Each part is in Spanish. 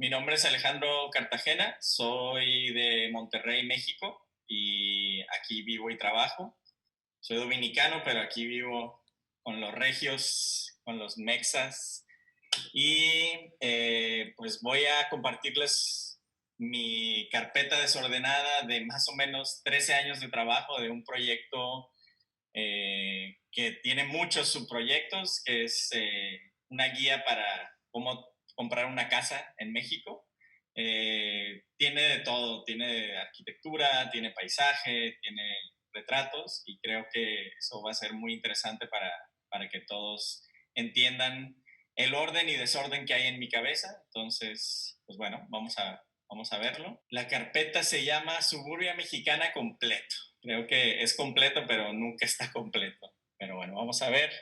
Mi nombre es Alejandro Cartagena, soy de Monterrey, México, y aquí vivo y trabajo. Soy dominicano, pero aquí vivo con los regios, con los mexas, y pues voy a compartirles mi carpeta desordenada de más o menos 13 años de trabajo de un proyecto que tiene muchos subproyectos, que es una guía para cómo comprar una casa en México. Tiene de todo, tiene arquitectura, tiene paisaje, tiene retratos, y creo que eso va a ser muy interesante para que todos entiendan el orden y desorden que hay en mi cabeza. Entonces, pues bueno, vamos a verlo. La carpeta se llama Suburbia Mexicana Completo. Creo que es completo, pero nunca está completo. Pero bueno, vamos a ver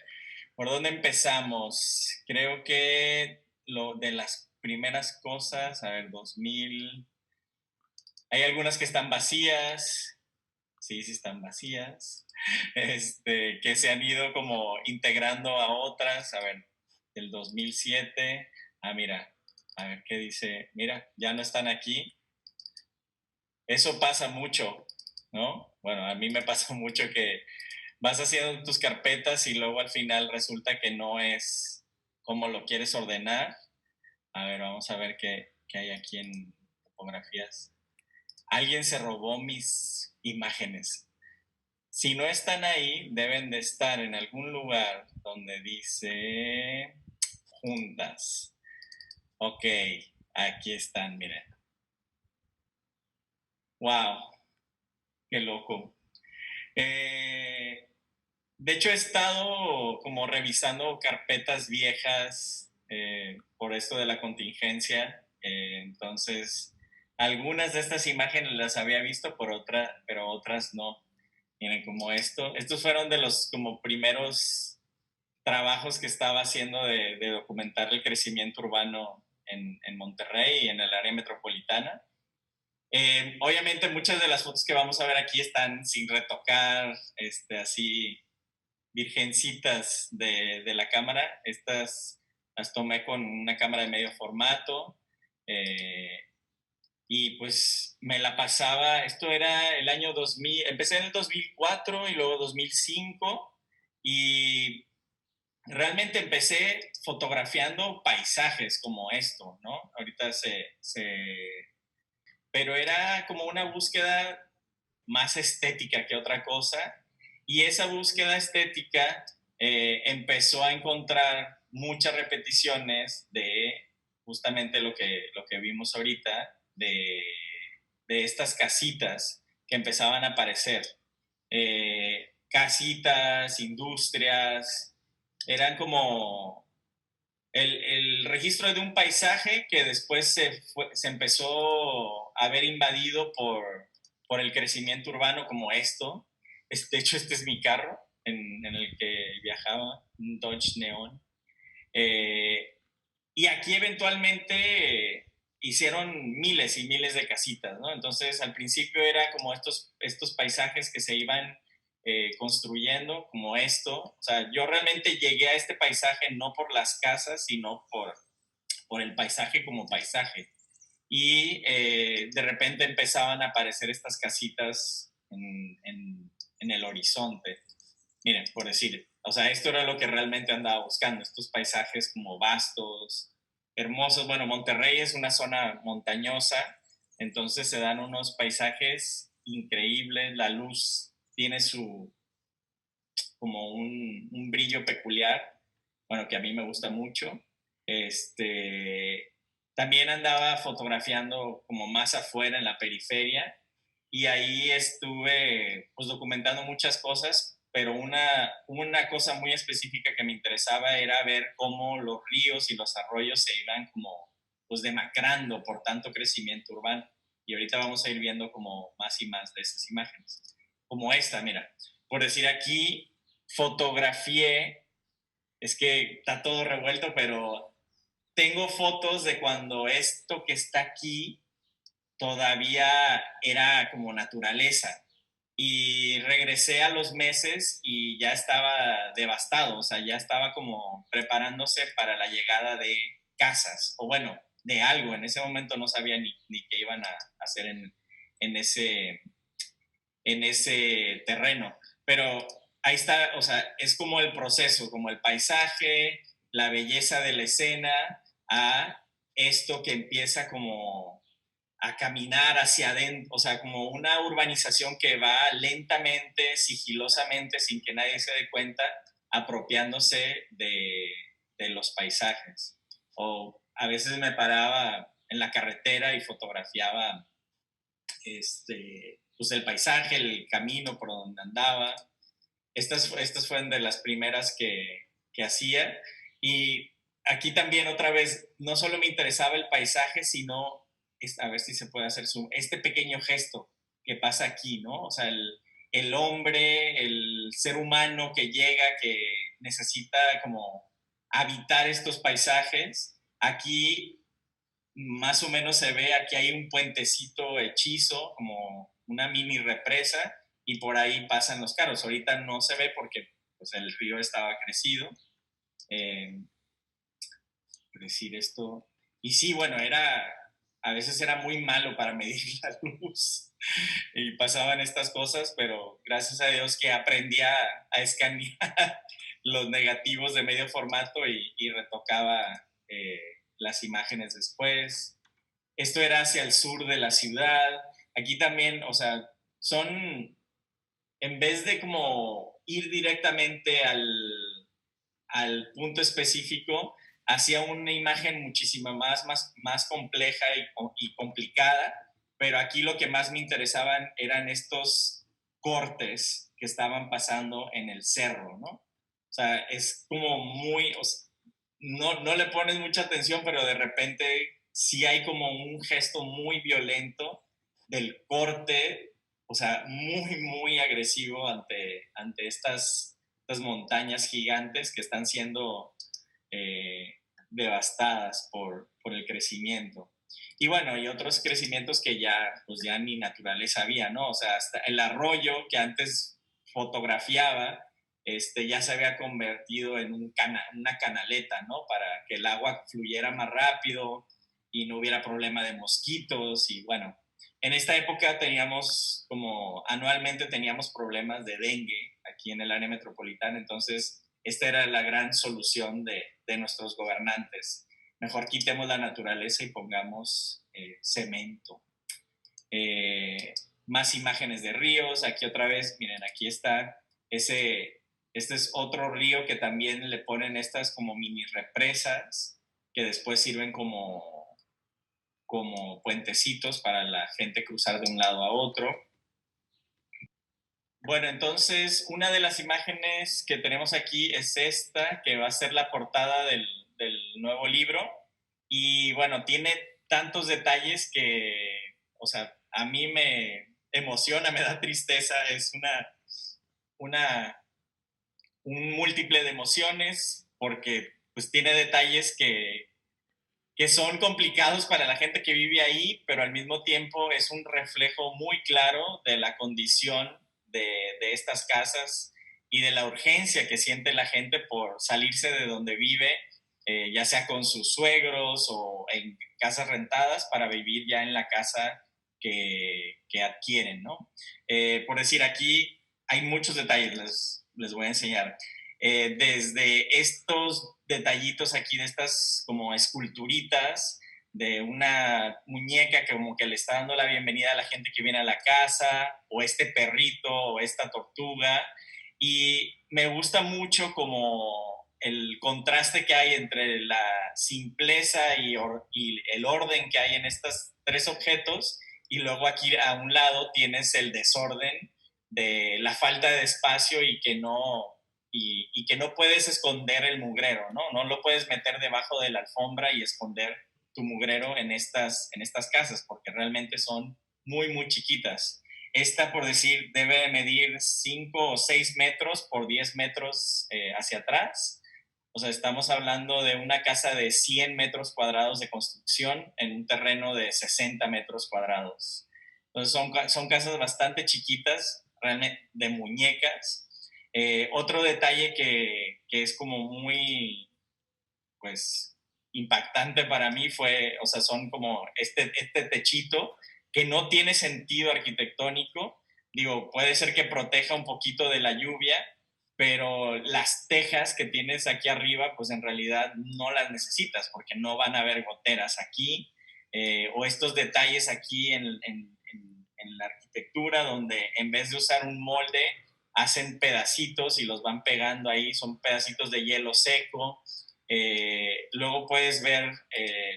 por dónde empezamos. Creo que lo de las primeras cosas, a ver, 2000. Hay algunas que están vacías. Sí, sí están vacías. Que se han ido como integrando a otras. A ver, del 2007. Ah, mira, a ver qué dice. Mira, ya no están aquí. Eso pasa mucho, ¿no? Bueno, a mí me pasa mucho que vas haciendo tus carpetas y luego al final resulta que no es como lo quieres ordenar. A ver, vamos a ver qué hay aquí en fotografías. Alguien se robó mis imágenes. Si no están ahí, deben de estar en algún lugar donde dice juntas. Ok, aquí están, miren. Wow, qué loco. Eh, De hecho, he estado como revisando carpetas viejas por esto de la contingencia. Entonces, algunas de estas imágenes las había visto pero otras no. Miren, como esto. Estos fueron de los como primeros trabajos que estaba haciendo de documentar el crecimiento urbano en Monterrey y en el área metropolitana. Obviamente muchas de las fotos que vamos a ver aquí están sin retocar, así virgencitas de la cámara. Estas las tomé con una cámara de medio formato, eh, y pues me la pasaba. Esto era el año 2000, empecé en el 2004 y luego 2005, y realmente empecé fotografiando paisajes como esto, ¿no? Ahorita pero era como una búsqueda más estética que otra cosa, y esa búsqueda estética empezó a encontrar muchas repeticiones de justamente lo que vimos ahorita, de estas casitas que empezaban a aparecer. Casitas, industrias, eran como el registro de un paisaje que después se empezó a ver invadido por el crecimiento urbano como esto. De hecho, este es mi carro en el que viajaba, un Dodge Neon. Eh, y aquí eventualmente hicieron miles y miles de casitas, ¿no? Entonces, al principio era como estos paisajes que se iban construyendo, como esto. O sea, yo realmente llegué a este paisaje no por las casas, sino por el paisaje como paisaje. Y de repente empezaban a aparecer estas casitas en el horizonte. Miren, por decir, o sea, esto era lo que realmente andaba buscando, estos paisajes como vastos, hermosos. Bueno, Monterrey es una zona montañosa, entonces se dan unos paisajes increíbles. La luz tiene como un brillo peculiar, bueno, que a mí me gusta mucho. También andaba fotografiando como más afuera en la periferia, y ahí estuve pues documentando muchas cosas, pero una cosa muy específica que me interesaba era ver cómo los ríos y los arroyos se iban como pues demacrando por tanto crecimiento urbano. Y ahorita vamos a ir viendo como más y más de esas imágenes. Como esta, mira, por decir aquí, fotografié, es que está todo revuelto, pero tengo fotos de cuando esto que está aquí todavía era como naturaleza. Y regresé a los meses y ya estaba devastado, o sea, ya estaba como preparándose para la llegada de casas, o bueno, de algo. En ese momento no sabía ni qué iban a hacer en, ese, en ese terreno. Pero ahí está, o sea, es como el proceso, como el paisaje, la belleza de la escena, a esto que empieza como a caminar hacia adentro, o sea, como una urbanización que va lentamente, sigilosamente, sin que nadie se dé cuenta, apropiándose de los paisajes. O a veces me paraba en la carretera y fotografiaba pues el paisaje, el camino por donde andaba. Estas fueron de las primeras que hacía. Y aquí también otra vez, no solo me interesaba el paisaje, sino, a ver si se puede hacer zoom, este pequeño gesto que pasa aquí, ¿no? O sea, el hombre, el ser humano que llega, que necesita como habitar estos paisajes. Aquí más o menos se ve, aquí hay un puentecito hechizo, como una mini represa, y por ahí pasan los carros. Ahorita no se ve porque pues, el río estaba crecido. Decir esto. Y sí, bueno, a veces era muy malo para medir la luz y pasaban estas cosas, pero gracias a Dios que aprendí a escanear los negativos de medio formato y retocaba las imágenes después. Esto era hacia el sur de la ciudad. Aquí también, o sea, en vez de como ir directamente al punto específico, hacía una imagen muchísimo más compleja y complicada, pero aquí lo que más me interesaban eran estos cortes que estaban pasando en el cerro, ¿no? O sea, es como muy, o sea, no le pones mucha atención, pero de repente sí hay como un gesto muy violento del corte, o sea, muy agresivo ante estas montañas gigantes que están siendo devastadas por el crecimiento. Y bueno, y otros crecimientos que pues ya ni naturaleza había, ¿no? O sea, hasta el arroyo que antes fotografiaba, ya se había convertido en una canaleta, ¿no? Para que el agua fluyera más rápido y no hubiera problema de mosquitos. Y bueno, en esta época anualmente teníamos problemas de dengue aquí en el área metropolitana, entonces esta era la gran solución de nuestros gobernantes. Mejor quitemos la naturaleza y pongamos cemento. Más imágenes de ríos. Aquí otra vez, miren, aquí está este es otro río que también le ponen estas como mini represas que después sirven como puentecitos para la gente cruzar de un lado a otro. Bueno, entonces una de las imágenes que tenemos aquí es esta, que va a ser la portada del nuevo libro. Y bueno, tiene tantos detalles que, o sea, a mí me emociona, me da tristeza, es un múltiple de emociones, porque pues tiene detalles que son complicados para la gente que vive ahí, pero al mismo tiempo es un reflejo muy claro de la condición de estas casas y de la urgencia que siente la gente por salirse de donde vive, ya sea con sus suegros o en casas rentadas, para vivir ya en la casa que adquieren, ¿no? Por decir, aquí hay muchos detalles, les voy a enseñar. Desde estos detallitos aquí, de estas como esculturitas, de una muñeca que como que le está dando la bienvenida a la gente que viene a la casa, o este perrito, o esta tortuga. Y me gusta mucho como el contraste que hay entre la simpleza y el orden que hay en estos tres objetos, y luego aquí a un lado tienes el desorden de la falta de espacio y que no puedes esconder el mugrero, ¿no? No lo puedes meter debajo de la alfombra y esconder tu mugrero en estas casas, porque realmente son muy chiquitas. Esta, por decir, debe medir 5 o 6 metros por 10 metros hacia atrás. O sea, estamos hablando de una casa de 100 metros cuadrados de construcción en un terreno de 60 metros cuadrados. Entonces son casas bastante chiquitas, realmente de muñecas. Otro detalle que es como muy, pues, impactante para mí fue, o sea, son como este techito que no tiene sentido arquitectónico. Digo, puede ser que proteja un poquito de la lluvia, pero las tejas que tienes aquí arriba, pues en realidad no las necesitas porque no van a haber goteras aquí, o estos detalles aquí en la arquitectura, donde en vez de usar un molde, hacen pedacitos y los van pegando ahí, son pedacitos de hielo seco. Luego puedes ver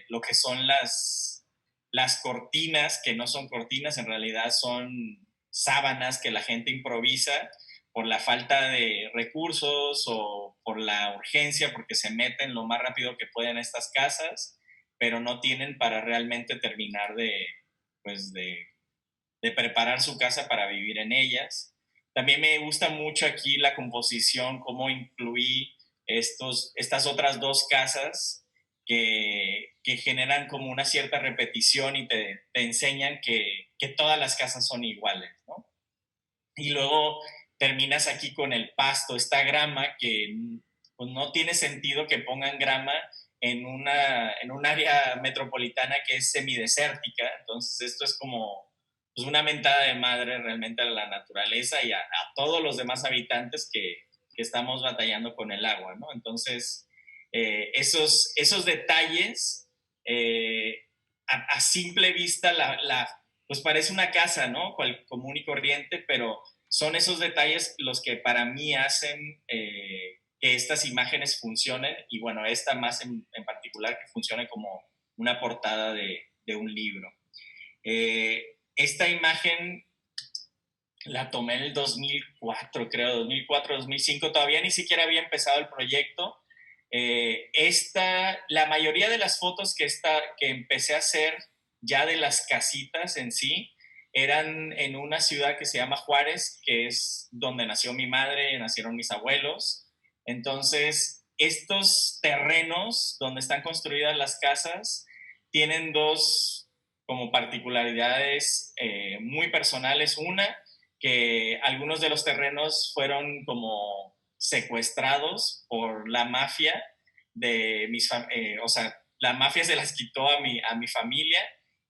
lo que son las cortinas, que no son cortinas, en realidad son sábanas que la gente improvisa por la falta de recursos o por la urgencia, porque se meten lo más rápido que pueden a estas casas, pero no tienen para realmente terminar pues de preparar su casa para vivir en ellas. También me gusta mucho aquí la composición, cómo incluí estas otras dos casas que generan como una cierta repetición y te enseñan que todas las casas son iguales, ¿no? Y luego terminas aquí con el pasto, esta grama que pues, no tiene sentido que pongan grama en un área metropolitana que es semidesértica. Entonces esto es como pues, una mentada de madre realmente a la naturaleza y a todos los demás habitantes que estamos batallando con el agua, ¿no? Entonces, esos detalles, a simple vista, pues parece una casa, ¿no? Común y corriente, pero son esos detalles los que para mí hacen que estas imágenes funcionen y bueno, esta más en particular que funcione como una portada de un libro. Esta imagen la tomé en el 2004, creo, 2004, 2005, todavía ni siquiera había empezado el proyecto. La mayoría de las fotos que empecé a hacer ya de las casitas en sí, eran en una ciudad que se llama Juárez, que es donde nació mi madre, nacieron mis abuelos. Entonces, estos terrenos donde están construidas las casas tienen dos como particularidades muy personales. Una, que algunos de los terrenos fueron como secuestrados por la mafia o sea, la mafia se las quitó a mi familia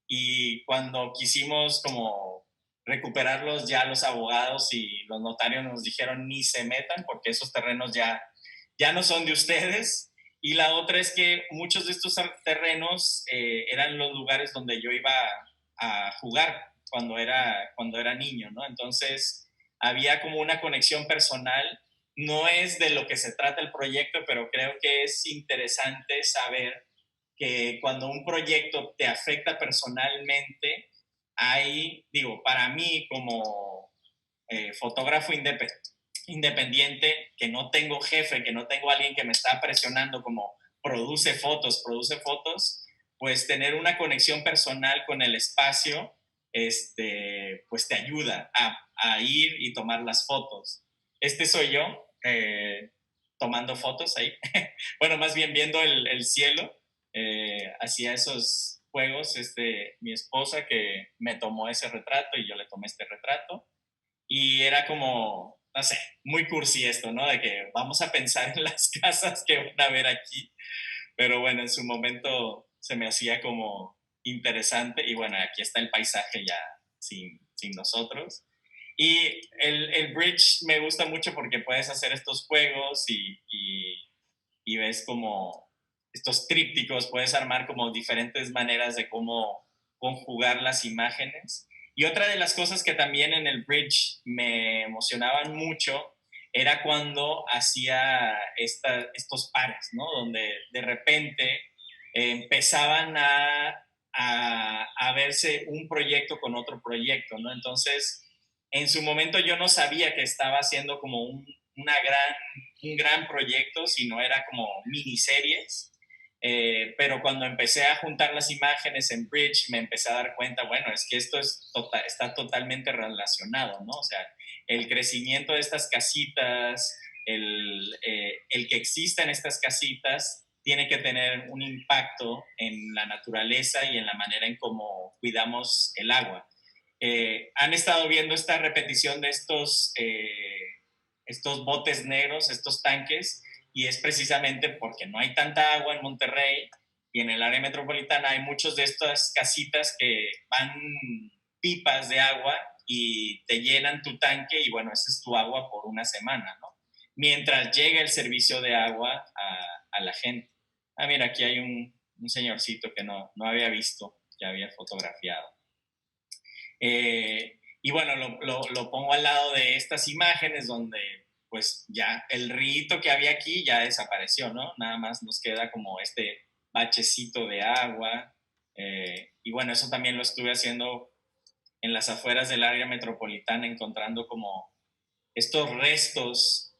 y cuando quisimos como recuperarlos ya los abogados y los notarios nos dijeron ni se metan porque esos terrenos ya no son de ustedes. Y la otra es que muchos de estos terrenos eran los lugares donde yo iba a jugar cuando era niño, ¿no? Entonces había como una conexión personal. No es de lo que se trata el proyecto, pero creo que es interesante saber que cuando un proyecto te afecta personalmente, digo, para mí como fotógrafo independiente, que no tengo jefe, que no tengo alguien que me está presionando como produce fotos, pues tener una conexión personal con el espacio, pues te ayuda a ir y tomar las fotos. Este soy yo, tomando fotos ahí. Bueno, más bien viendo el cielo, hacía esos juegos, mi esposa que me tomó ese retrato y yo le tomé este retrato. Y era como, no sé, muy cursi esto, ¿no? De que vamos a pensar en las casas que van a ver aquí. Pero bueno, en su momento se me hacía como interesante y bueno, aquí está el paisaje ya sin nosotros. Y el bridge me gusta mucho porque puedes hacer estos juegos y ves como estos trípticos, puedes armar como diferentes maneras de cómo conjugar las imágenes. Y otra de las cosas que también en el bridge me emocionaban mucho era cuando hacía estos pares, ¿no? Donde de repente empezaban a verse un proyecto con otro proyecto, ¿no? Entonces, en su momento yo no sabía que estaba haciendo como un gran proyecto, sino era como miniseries. Pero cuando empecé a juntar las imágenes en Bridge, me empecé a dar cuenta, bueno, es que esto está totalmente relacionado, ¿no? O sea, el crecimiento de estas casitas, el que existan estas casitas, tiene que tener un impacto en la naturaleza y en la manera en cómo cuidamos el agua. Han estado viendo esta repetición de estos botes negros, estos tanques, y es precisamente porque no hay tanta agua en Monterrey y en el área metropolitana hay muchas de estas casitas que van pipas de agua y te llenan tu tanque y bueno, ese es tu agua por una semana, ¿no? Mientras llega el servicio de agua a la gente. Ah, mira, aquí hay un señorcito que no había visto, que había fotografiado. Y bueno, lo pongo al lado de estas imágenes donde pues ya el rito que había aquí ya desapareció, ¿no? Nada más nos queda como este bachecito de agua. Y bueno, eso también lo estuve haciendo en las afueras del área metropolitana, encontrando como estos restos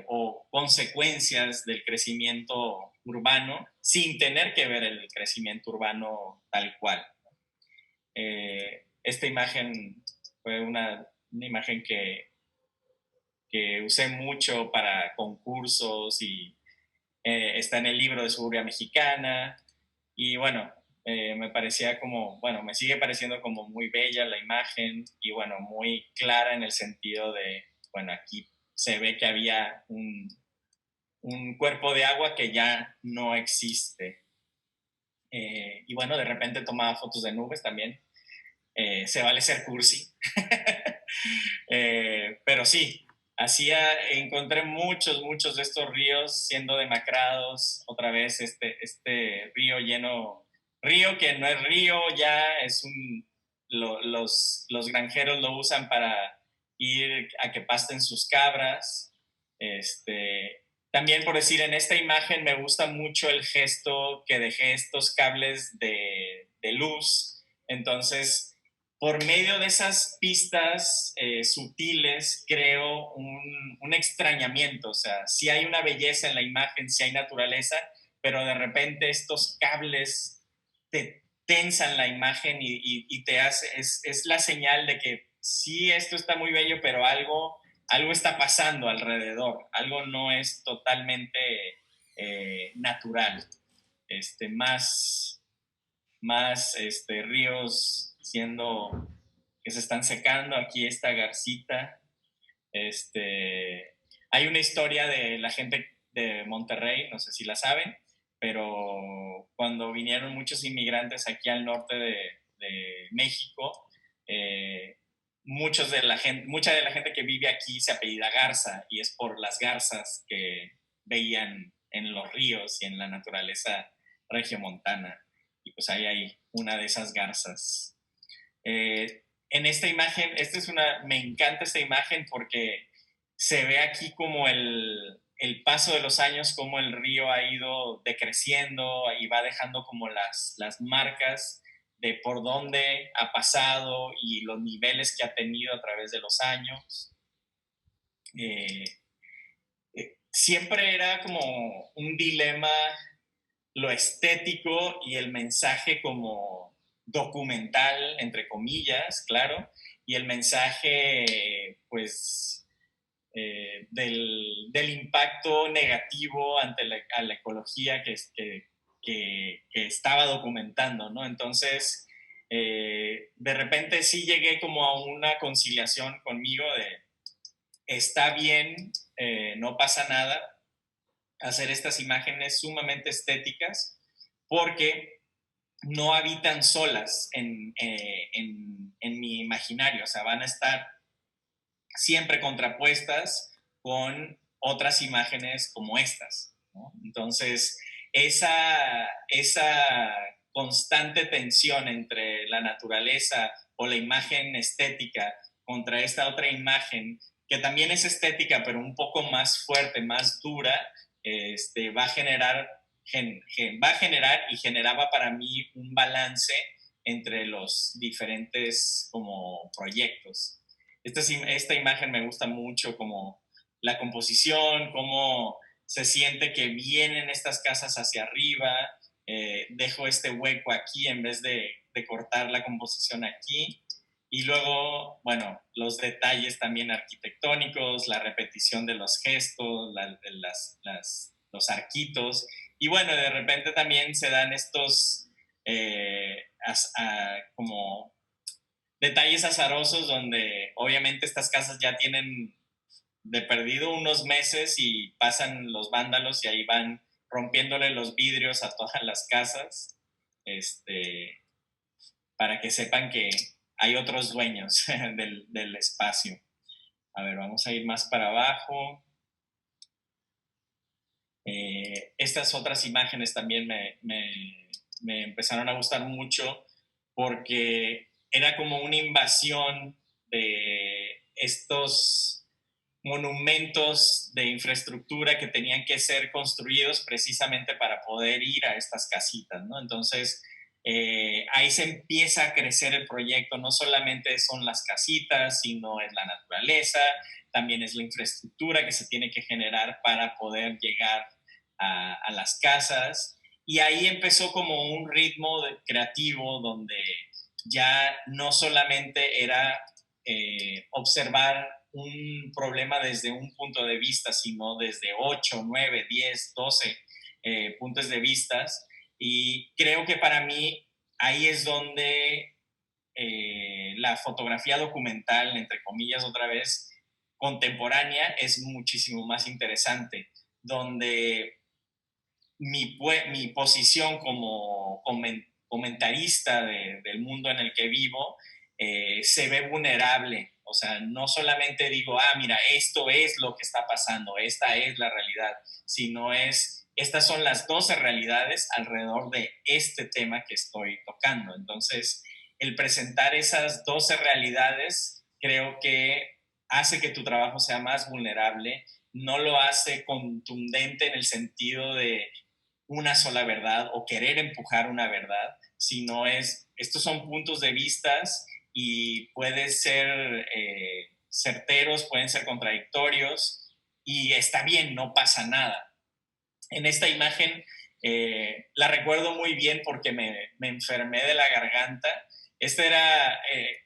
o consecuencias del crecimiento urbano sin tener que ver el crecimiento urbano tal cual. Esta imagen fue una imagen que usé mucho para concursos y está en el libro de Suburbia Mexicana. Y bueno, me parecía como, bueno, me sigue pareciendo como muy bella la imagen y bueno, muy clara en el sentido de, bueno, aquí se ve que había un cuerpo de agua que ya no existe. Y bueno, de repente tomaba fotos de nubes también. Se vale ser cursi. Pero sí, encontré muchos de estos ríos siendo demacrados. Otra vez este río río que no es río, ya es los granjeros lo usan para ir a que pasten sus cabras. También por decir, en esta imagen me gusta mucho el gesto que dejé estos cables de luz. Entonces, por medio de esas pistas sutiles, creo un extrañamiento. O sea, sí hay una belleza en la imagen, sí hay naturaleza, pero de repente estos cables te tensan la imagen y te hace, es la señal de que sí, esto está muy bello, pero algo está pasando alrededor, algo no es totalmente natural. Más ríos que se están secando, aquí esta garcita. Hay una historia de la gente de Monterrey, no sé si la saben, pero cuando vinieron muchos inmigrantes aquí al norte de México, mucha de la gente que vive aquí se apellida Garza y es por las garzas que veían en los ríos y en la naturaleza regiomontana. Y pues ahí hay una de esas garzas. En esta imagen, me encanta esta imagen porque se ve aquí como el paso de los años, como el río ha ido decreciendo y va dejando como las marcas de por dónde ha pasado y los niveles que ha tenido a través de los años. Siempre era como un dilema lo estético y el mensaje como documental, entre comillas, claro, y el mensaje, pues, del impacto negativo ante la ecología que estaba documentando, ¿no? Entonces, de repente sí llegué como a una conciliación conmigo de, está bien, no pasa nada, hacer estas imágenes sumamente estéticas porque no habitan solas en mi imaginario, o sea, van a estar siempre contrapuestas con otras imágenes como estas, ¿no? Entonces, esa constante tensión entre la naturaleza o la imagen estética contra esta otra imagen, que también es estética, pero un poco más fuerte, más dura, va a generar y generaba para mí un balance entre los diferentes como proyectos. Esta imagen me gusta mucho, como la composición, cómo se siente que vienen estas casas hacia arriba, dejo este hueco aquí en vez de cortar la composición aquí. Y luego, bueno, los detalles también arquitectónicos, la repetición de los gestos, los arquitos. Y bueno, de repente también se dan estos como detalles azarosos donde obviamente estas casas ya tienen de perdido unos meses y pasan los vándalos y ahí van rompiéndole los vidrios a todas las casas, para que sepan que hay otros dueños del espacio. A ver, vamos a ir más para abajo. Estas otras imágenes también me empezaron a gustar mucho porque era como una invasión de estos monumentos de infraestructura que tenían que ser construidos precisamente para poder ir a estas casitas, ¿no? Entonces, ahí se empieza a crecer el proyecto, no solamente son las casitas, sino es la naturaleza, también es la infraestructura que se tiene que generar para poder llegar a las casas. Y ahí empezó como un ritmo creativo donde ya no solamente era observar un problema desde un punto de vista, sino desde 8, 9, 10, 12 puntos de vista. Y creo que para mí ahí es donde la fotografía documental, entre comillas otra vez, contemporánea, es muchísimo más interesante, donde mi posición como comentarista del mundo en el que vivo se ve vulnerable. O sea, no solamente digo, mira, esto es lo que está pasando, esta es la realidad, sino estas son las 12 realidades alrededor de este tema que estoy tocando. Entonces, el presentar esas 12 realidades creo que hace que tu trabajo sea más vulnerable, no lo hace contundente en el sentido de una sola verdad o querer empujar una verdad, sino estos son puntos de vistas y pueden ser certeros, pueden ser contradictorios y está bien, no pasa nada. En esta imagen la recuerdo muy bien porque me enfermé de la garganta. Este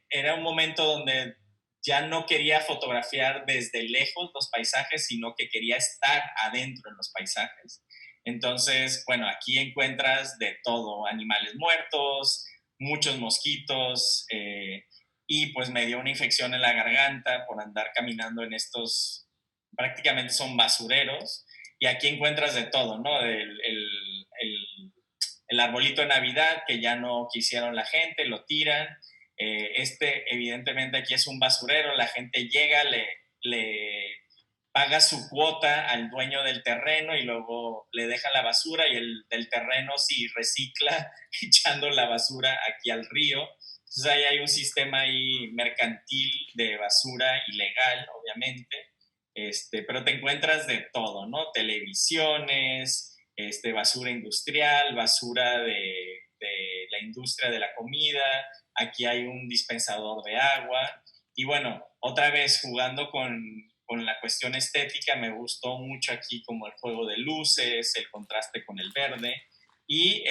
era un momento donde ya no quería fotografiar desde lejos los paisajes, sino que quería estar adentro en los paisajes. Entonces, bueno, aquí encuentras de todo, animales muertos, muchos mosquitos, y pues me dio una infección en la garganta por andar caminando en estos, prácticamente son basureros, y aquí encuentras de todo, ¿no? El arbolito de Navidad que ya no quisieron la gente, lo tiran. Evidentemente aquí es un basurero, la gente llega, le paga su cuota al dueño del terreno y luego le deja la basura y el del terreno sí recicla echando la basura aquí al río. Entonces ahí hay un sistema ahí mercantil de basura ilegal, obviamente, pero te encuentras de todo, ¿no? Televisiones, basura industrial, basura de la industria de la comida, aquí hay un dispensador de agua y bueno, otra vez jugando con la cuestión estética, me gustó mucho aquí como el juego de luces, el contraste con el verde y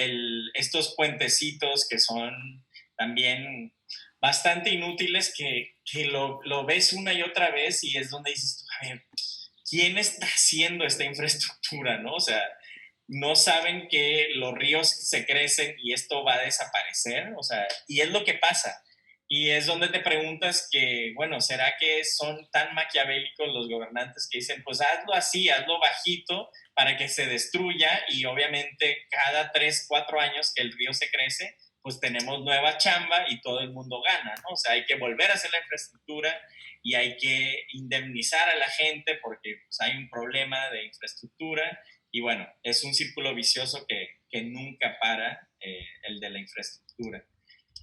estos puentecitos que son también bastante inútiles que lo ves una y otra vez y es donde dices, a ver, ¿quién está haciendo esta infraestructura, no? O sea, no saben que los ríos se crecen y esto va a desaparecer, o sea, y es lo que pasa. Y es donde te preguntas que, bueno, ¿será que son tan maquiavélicos los gobernantes que dicen, pues hazlo así, hazlo bajito para que se destruya y obviamente cada 3, 4 años que el río se crece, pues tenemos nueva chamba y todo el mundo gana, ¿no? O sea, hay que volver a hacer la infraestructura y hay que indemnizar a la gente porque pues, hay un problema de infraestructura y bueno, es un círculo vicioso que nunca para, el de la infraestructura.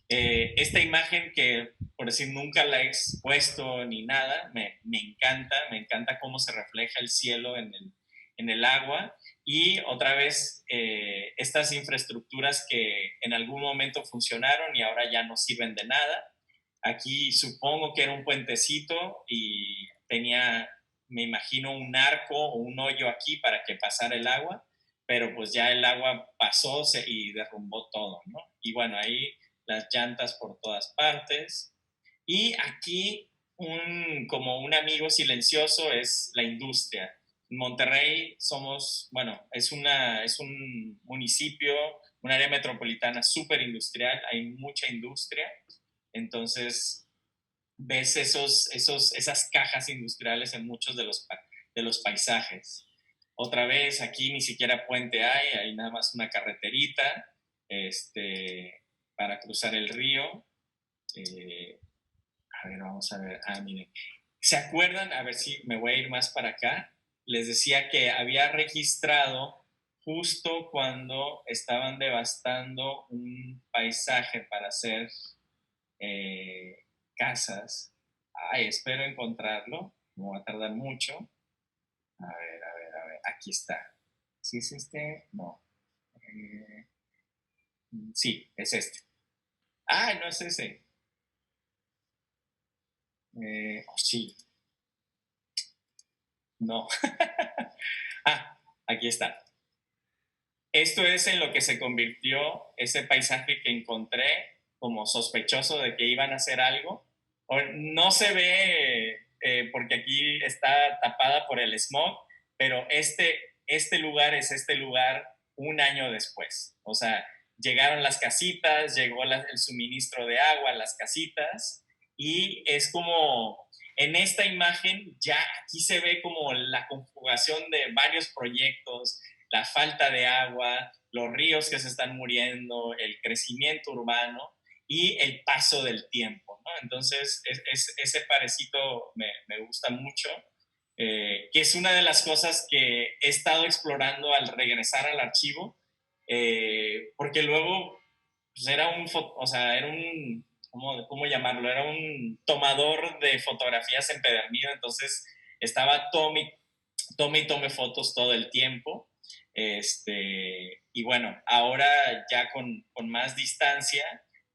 Esta imagen que, por decir, nunca la he expuesto ni nada, me encanta cómo se refleja el cielo en el agua y otra vez estas infraestructuras que en algún momento funcionaron y ahora ya no sirven de nada. Aquí supongo que era un puentecito y tenía, me imagino, un arco o un hoyo aquí para que pasara el agua, pero pues ya el agua pasó y derrumbó todo, ¿no? Y bueno, ahí las llantas por todas partes. Y aquí, como un amigo silencioso, es la industria. En Monterrey somos, bueno, es un municipio, un área metropolitana súper industrial, hay mucha industria, entonces ves esas cajas industriales en muchos de los paisajes. Otra vez, aquí ni siquiera puente hay nada más una carreterita para cruzar el río. A ver, vamos a ver. Miren. ¿Se acuerdan? A ver si me voy a ir más para acá. Les decía que había registrado justo cuando estaban devastando un paisaje para hacer casas. Ay, espero encontrarlo. No va a tardar mucho. A ver, a ver, a ver. Aquí está. ¿Sí es este? No. Sí, es este. No es ese. Sí. No. Aquí está. Esto es en lo que se convirtió ese paisaje que encontré como sospechoso de que iban a hacer algo. No se ve porque aquí está tapada por el smog, pero este lugar es este lugar un año después. O sea, llegaron las casitas, llegó el suministro de agua a las casitas y es como en esta imagen ya aquí se ve como la conjugación de varios proyectos, la falta de agua, los ríos que se están muriendo, el crecimiento urbano y el paso del tiempo, ¿no? Entonces, ese parecito me gusta mucho, que es una de las cosas que he estado explorando al regresar al archivo, porque luego pues era un, ¿cómo llamarlo? Era un tomador de fotografías empedernido, entonces estaba tome fotos todo el tiempo. Y bueno, ahora ya con más distancia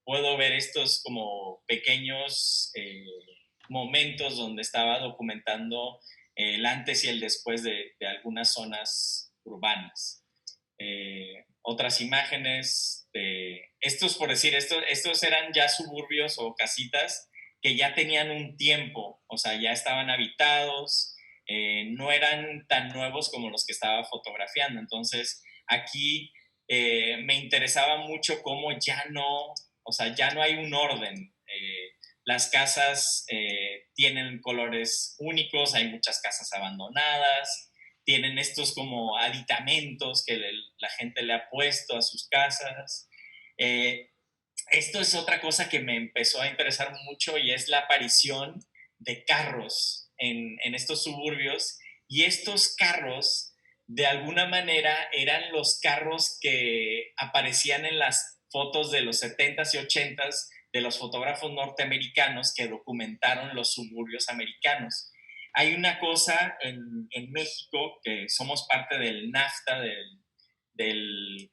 puedo ver estos como pequeños momentos donde estaba documentando el antes y el después de algunas zonas urbanas. Otras imágenes estos, por decir, estos eran ya suburbios o casitas que ya tenían un tiempo, o sea, ya estaban habitados, no eran tan nuevos como los que estaba fotografiando. Entonces, aquí me interesaba mucho cómo ya no, o sea, ya no hay un orden. Las casas tienen colores únicos, hay muchas casas abandonadas, tienen estos como aditamentos que la gente le ha puesto a sus casas. Esto es otra cosa que me empezó a interesar mucho y es la aparición de carros en estos suburbios, y estos carros de alguna manera eran los carros que aparecían en las fotos de los 70s y 80s de los fotógrafos norteamericanos que documentaron los suburbios americanos. Hay una cosa en México, que somos parte del NAFTA,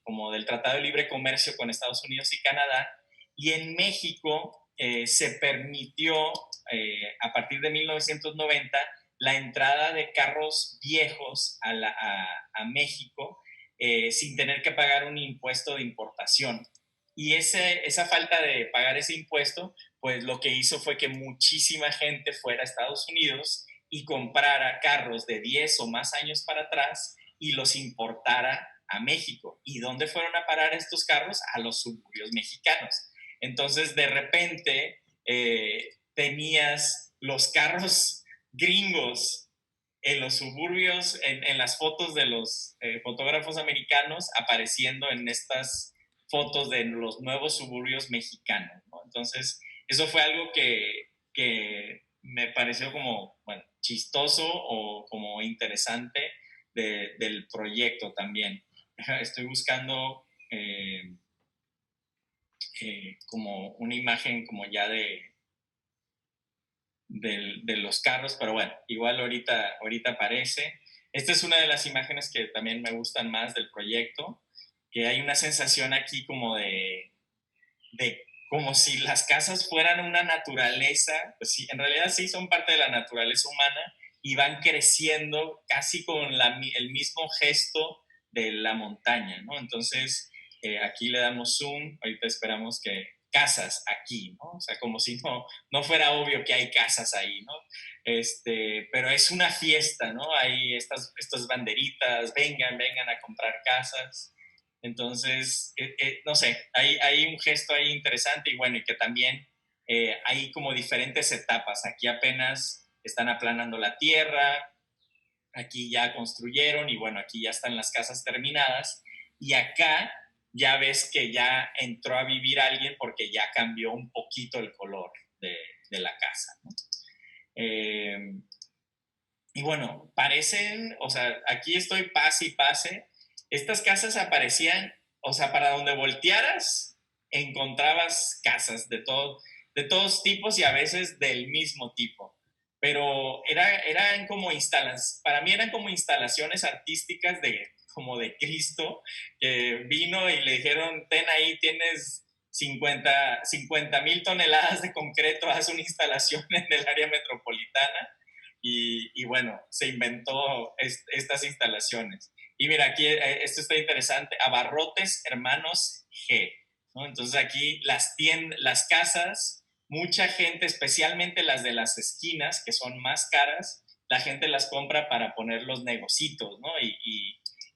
como del Tratado de Libre Comercio con Estados Unidos y Canadá, y en México se permitió a partir de 1990 la entrada de carros viejos a México sin tener que pagar un impuesto de importación. Y esa falta de pagar ese impuesto, pues lo que hizo fue que muchísima gente fuera a Estados Unidos y comprara carros de 10 o más años para atrás y los importara a México. ¿Y dónde fueron a parar estos carros? A los suburbios mexicanos. Entonces, de repente, tenías los carros gringos en los suburbios, en las fotos de los fotógrafos americanos, apareciendo en estas fotos de los nuevos suburbios mexicanos, ¿no? Entonces, eso fue algo que me pareció como, bueno, chistoso o como interesante del proyecto también. Estoy buscando como una imagen como ya de los carros, pero bueno, igual ahorita aparece. Esta es una de las imágenes que también me gustan más del proyecto, que hay una sensación aquí como de como si las casas fueran una naturaleza, pues sí, en realidad sí son parte de la naturaleza humana y van creciendo casi con el mismo gesto de la montaña, ¿no? Entonces, aquí le damos zoom, ahorita esperamos que casas aquí, ¿no? O sea, como si no fuera obvio que hay casas ahí, ¿no? Pero es una fiesta, ¿no? Hay estas banderitas, vengan a comprar casas. Entonces, no sé, hay un gesto ahí interesante y bueno, y que también hay como diferentes etapas. Aquí apenas están aplanando la tierra, aquí ya construyeron y bueno, aquí ya están las casas terminadas. Y acá ya ves que ya entró a vivir alguien porque ya cambió un poquito el color de la casa, ¿no? Y bueno, parecen, o sea, aquí estoy pase y pase. Estas casas aparecían, o sea, para donde voltearas, encontrabas casas de todos tipos y a veces del mismo tipo. Pero eran como para mí eran como instalaciones artísticas como de Cristo, que vino y le dijeron, ten ahí, tienes 50,000 toneladas de concreto, haz una instalación en el área metropolitana y bueno, se inventó estas instalaciones. Y mira, aquí esto está interesante, Abarrotes Hermanos G, ¿no? Entonces aquí las casas, mucha gente, especialmente las de las esquinas, que son más caras, la gente las compra para poner los negocitos, ¿no?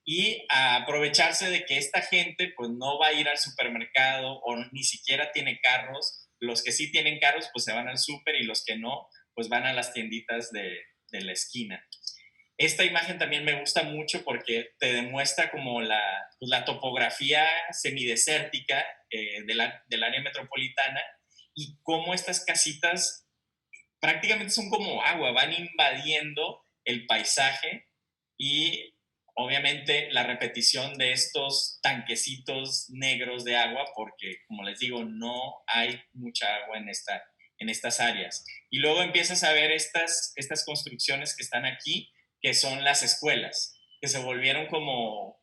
Y a aprovecharse de que esta gente pues no va a ir al supermercado o ni siquiera tiene carros. Los que sí tienen carros pues se van al súper y los que no pues van a las tienditas de la esquina. Esta imagen también me gusta mucho porque te demuestra como la topografía semidesértica del área metropolitana y cómo estas casitas prácticamente son como agua, van invadiendo el paisaje y obviamente la repetición de estos tanquecitos negros de agua, porque como les digo, no hay mucha agua en estas áreas. Y luego empiezas a ver estas construcciones que están aquí, que son las escuelas, que se volvieron como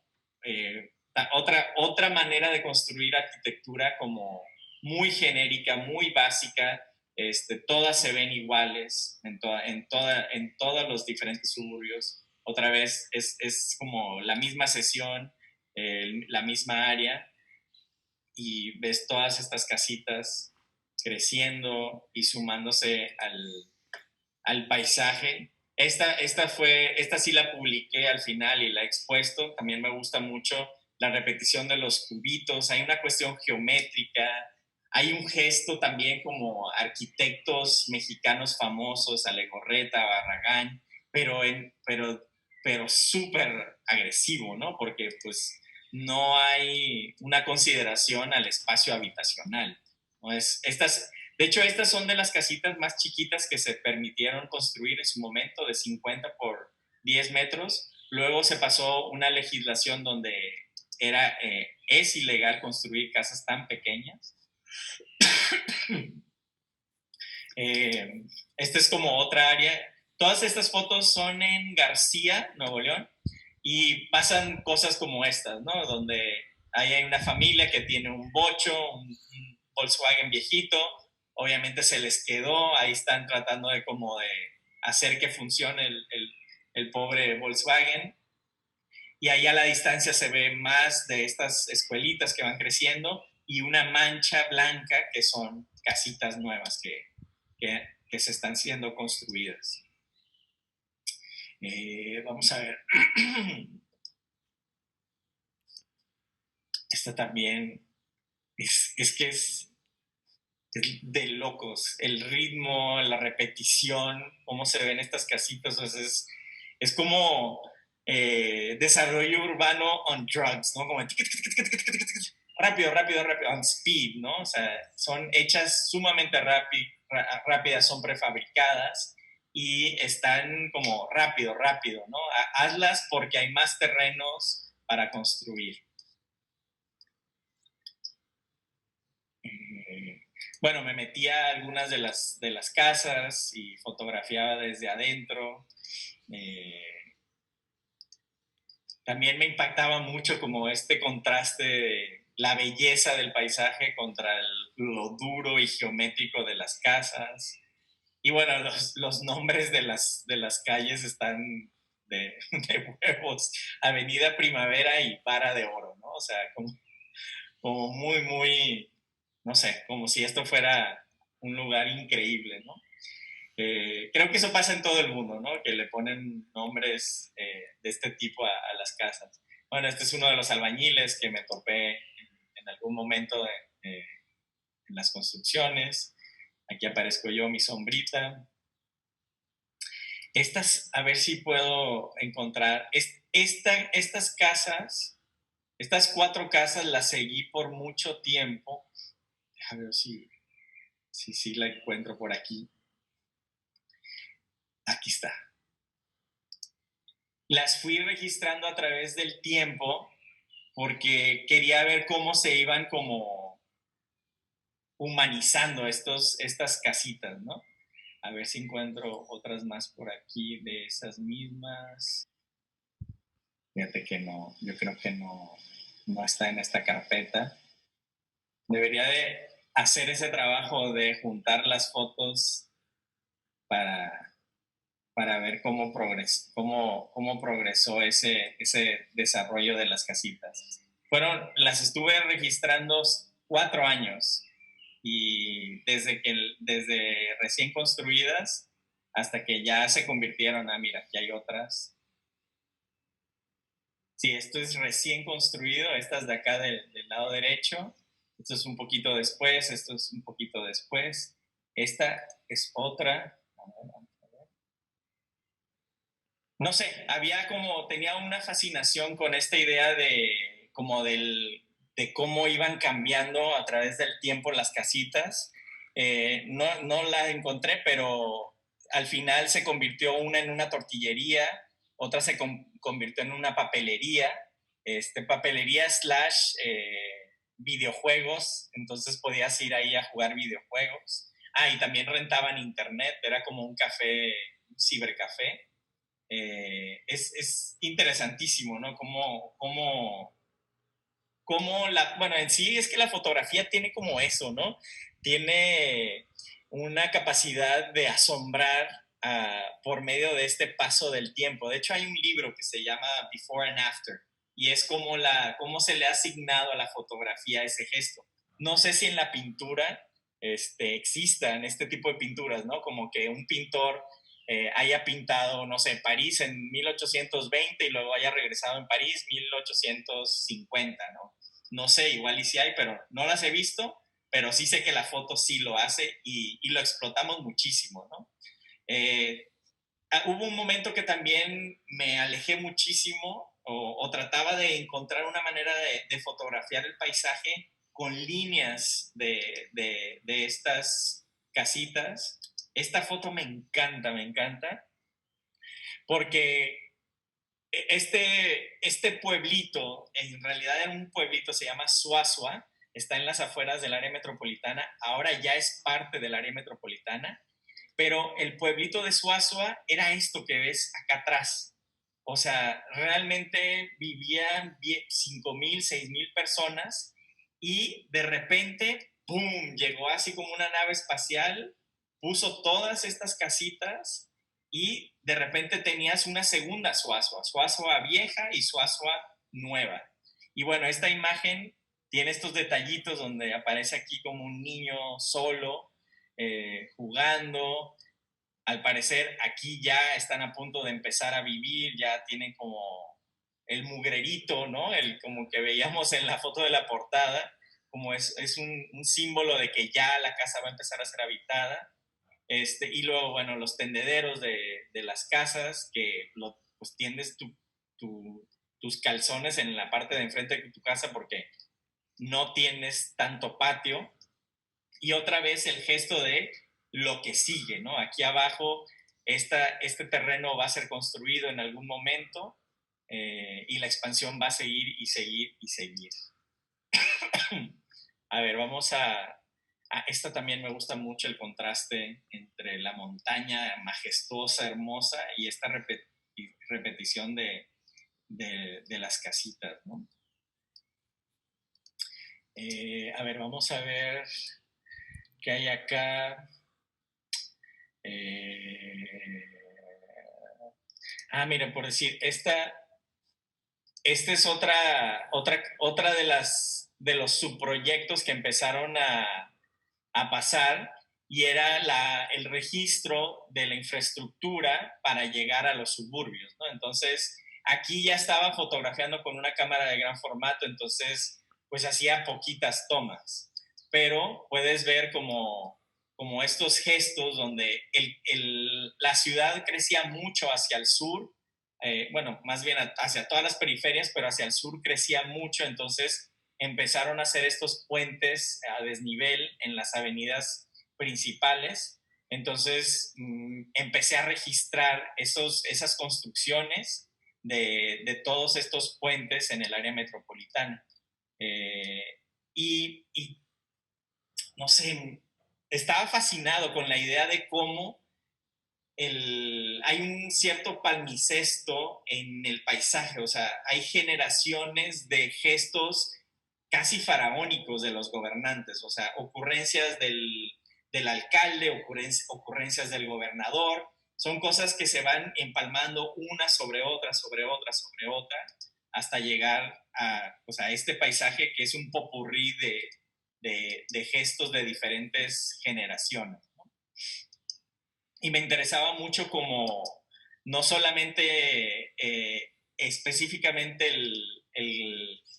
otra manera de construir arquitectura como muy genérica, muy básica, todas se ven iguales en todos los diferentes suburbios. Otra vez es como la misma sesión, la misma área, y ves todas estas casitas creciendo y sumándose al paisaje. Esta sí la publiqué al final y la he expuesto. También me gusta mucho la repetición de los cubitos. Hay una cuestión geométrica, hay un gesto también como arquitectos mexicanos famosos, Alegorreta, Barragán, pero súper agresivo, ¿no? Porque pues no hay una consideración al espacio habitacional, ¿no? De hecho, estas son de las casitas más chiquitas que se permitieron construir en su momento, de 50 por 10 metros. Luego se pasó una legislación donde es ilegal construir casas tan pequeñas. Esta es como otra área. Todas estas fotos son en García, Nuevo León, y pasan cosas como estas, ¿no? Donde hay una familia que tiene un bocho, un Volkswagen viejito, obviamente se les quedó, ahí están tratando de hacer que funcione el pobre Volkswagen, y ahí a la distancia se ve más de estas escuelitas que van creciendo y una mancha blanca que son casitas nuevas que se están siendo construidas. Vamos a ver. Esta también es de locos. El ritmo, la repetición, cómo se ven estas casitas, o sea, es como desarrollo urbano on drugs, ¿no? Como rápido, rápido, rápido, on speed, ¿no? O sea, son hechas sumamente rápidas, son prefabricadas y están como rápido, rápido, ¿no? Hazlas porque hay más terrenos para construir. Bueno, me metía a algunas de las casas y fotografiaba desde adentro. También me impactaba mucho como este contraste de la belleza del paisaje contra lo duro y geométrico de las casas. Y bueno, los nombres de las calles están de huevos. Avenida Primavera y Para de Oro, ¿no? O sea, como muy, muy, no sé, como si esto fuera un lugar increíble, ¿no? Creo que eso pasa en todo el mundo, ¿no? Que le ponen nombres de este tipo a las casas. Bueno, este es uno de los albañiles que me topé en algún momento en las construcciones. Aquí aparezco yo, mi sombrita. Estas, a ver si puedo encontrar. Estas casas, estas 4 casas las seguí por mucho tiempo. A ver si la encuentro por aquí. Aquí está. Las fui registrando a través del tiempo porque quería ver cómo se iban como humanizando estas casitas, ¿no? A ver si encuentro otras más por aquí de esas mismas. Fíjate que no, yo creo que no está en esta carpeta. Debería de hacer ese trabajo de juntar las fotos para, para ver cómo progresó ese desarrollo de las casitas. Las estuve registrando 4 años y desde recién construidas hasta que ya se convirtieron, mira, aquí hay otras. Sí, esto es recién construido, estas de acá del lado derecho, esto es un poquito después, esto es un poquito después, esta es otra. No sé, tenía una fascinación con esta idea de cómo iban cambiando a través del tiempo las casitas. No la encontré, pero al final se convirtió una en una tortillería, otra se convirtió en una papelería, papelería slash videojuegos, entonces podías ir ahí a jugar videojuegos. Y también rentaban internet, era como un café, un cibercafé. Es interesantísimo, ¿no? Bueno, en sí es que la fotografía tiene como eso, ¿no? Tiene una capacidad de asombrar por medio de este paso del tiempo. De hecho, hay un libro que se llama Before and After, y es cómo se le ha asignado a la fotografía ese gesto. No sé si en la pintura existan este tipo de pinturas, ¿no? Como que un pintor haya pintado, no sé, París en 1820 y luego haya regresado en París 1850, ¿no? No sé, igual y si hay, pero no las he visto, pero sí sé que la foto sí lo hace y lo explotamos muchísimo, ¿no? Hubo un momento que también me alejé muchísimo o trataba de encontrar una manera de fotografiar el paisaje con líneas de estas casitas. Esta foto me encanta, porque este pueblito, en realidad era un pueblito, se llama Suazua, está en las afueras del área metropolitana, ahora ya es parte del área metropolitana, pero el pueblito de Suazua era esto que ves acá atrás. O sea, realmente vivían 5,000, 6,000 personas y de repente, ¡pum!, llegó así como una nave espacial, puso todas estas casitas y de repente tenías una segunda Suazua, Suazua vieja y Suazua nueva. Y bueno, esta imagen tiene estos detallitos donde aparece aquí como un niño solo, jugando. Al parecer aquí ya están a punto de empezar a vivir, ya tienen como el mugrerito, ¿no? Como que veíamos en la foto de la portada, como es un símbolo de que ya la casa va a empezar a ser habitada. Y luego, bueno, los tendederos de las casas, que pues tiendes tus calzones en la parte de enfrente de tu casa porque no tienes tanto patio. Y otra vez el gesto de lo que sigue, ¿no? Aquí abajo, este terreno va a ser construido en algún momento y la expansión va a seguir y seguir y seguir. A ver, vamos a esta también me gusta mucho el contraste entre la montaña majestuosa, hermosa, y esta repetición de las casitas, ¿no? A ver, vamos a ver qué hay acá. Miren, por decir, esta es otra de los subproyectos que empezaron a pasar, y era el registro de la infraestructura para llegar a los suburbios, ¿no? Entonces, aquí ya estaba fotografiando con una cámara de gran formato, entonces, pues hacía poquitas tomas, pero puedes ver como estos gestos donde la ciudad crecía mucho hacia el sur, bueno, más bien hacia todas las periferias, pero hacia el sur crecía mucho, entonces empezaron a hacer estos puentes a desnivel en las avenidas principales. Entonces empecé a registrar esas construcciones de todos estos puentes en el área metropolitana. Eh, y no sé, estaba fascinado con la idea de cómo hay un cierto palmicesto en el paisaje, o sea, hay generaciones de gestos casi faraónicos de los gobernantes, o sea, ocurrencias del alcalde, ocurrencias del gobernador, son cosas que se van empalmando una sobre otra, sobre otra, sobre otra, hasta llegar a este paisaje que es un popurrí de gestos de diferentes generaciones. Y me interesaba mucho como no solamente específicamente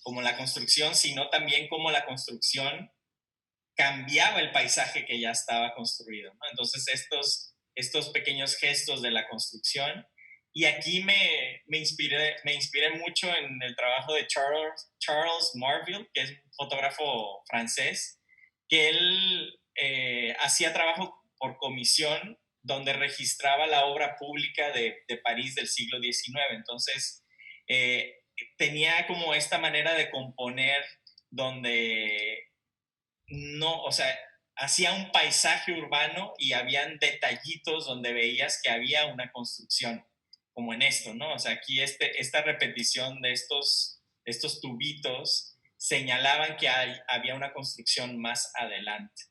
como la construcción, sino también cómo la construcción cambiaba el paisaje que ya estaba construido, ¿no? Entonces estos pequeños gestos de la construcción, y aquí me inspiré mucho en el trabajo de Charles Marville, que es un fotógrafo francés, que él hacía trabajo por comisión donde registraba la obra pública de París del siglo XIX. Entonces, tenía como esta manera de componer donde no, o sea, hacía un paisaje urbano y habían detallitos donde veías que había una construcción, como en esto, ¿no? O sea, aquí esta repetición de estos tubitos señalaban que había una construcción más adelante.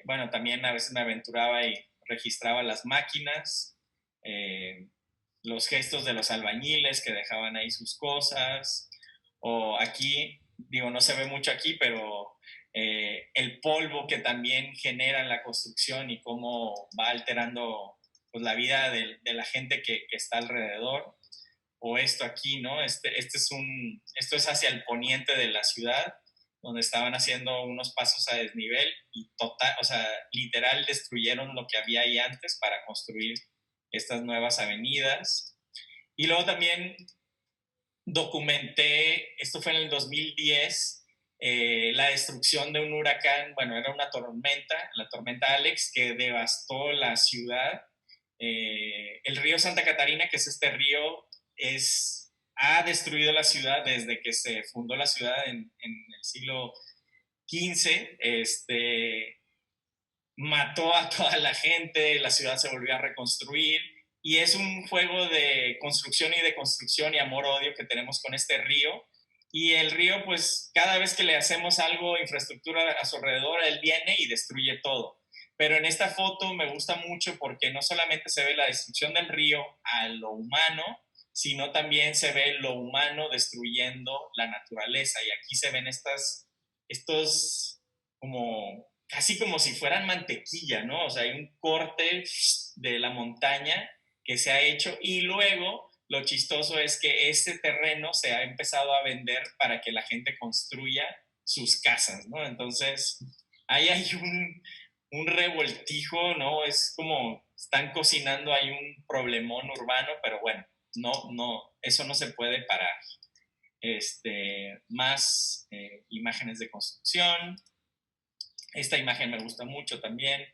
Bueno, también a veces me aventuraba y registraba las máquinas, los gestos de los albañiles que dejaban ahí sus cosas, o aquí, digo, no se ve mucho aquí, pero el polvo que también genera en la construcción y cómo va alterando pues, la vida de la gente que está alrededor. O esto aquí, ¿no? Esto es hacia el poniente de la ciudad, donde estaban haciendo unos pasos a desnivel y total, o sea, literal destruyeron lo que había ahí antes para construir estas nuevas avenidas. Y luego también documenté, esto fue en el 2010, la destrucción de un huracán, bueno, era una tormenta, la tormenta Alex, que devastó la ciudad. El río Santa Catarina, que es este río, ha destruido la ciudad desde que se fundó la ciudad en el siglo XV. Mató a toda la gente, la ciudad se volvió a reconstruir, y es un juego de construcción y deconstrucción y amor-odio que tenemos con este río. Y el río, pues cada vez que le hacemos algo, infraestructura a su alrededor, él viene y destruye todo. Pero en esta foto me gusta mucho porque no solamente se ve la destrucción del río a lo humano, sino también se ve lo humano destruyendo la naturaleza. Y aquí se ven estos como casi como si fueran mantequilla, ¿no? O sea, hay un corte de la montaña que se ha hecho, y luego lo chistoso es que este terreno se ha empezado a vender para que la gente construya sus casas, ¿no? Entonces, ahí hay un revoltijo, ¿no? Es como están cocinando ahí un problemón urbano, pero bueno, eso no se puede parar. Más imágenes de construcción. Esta imagen me gusta mucho también.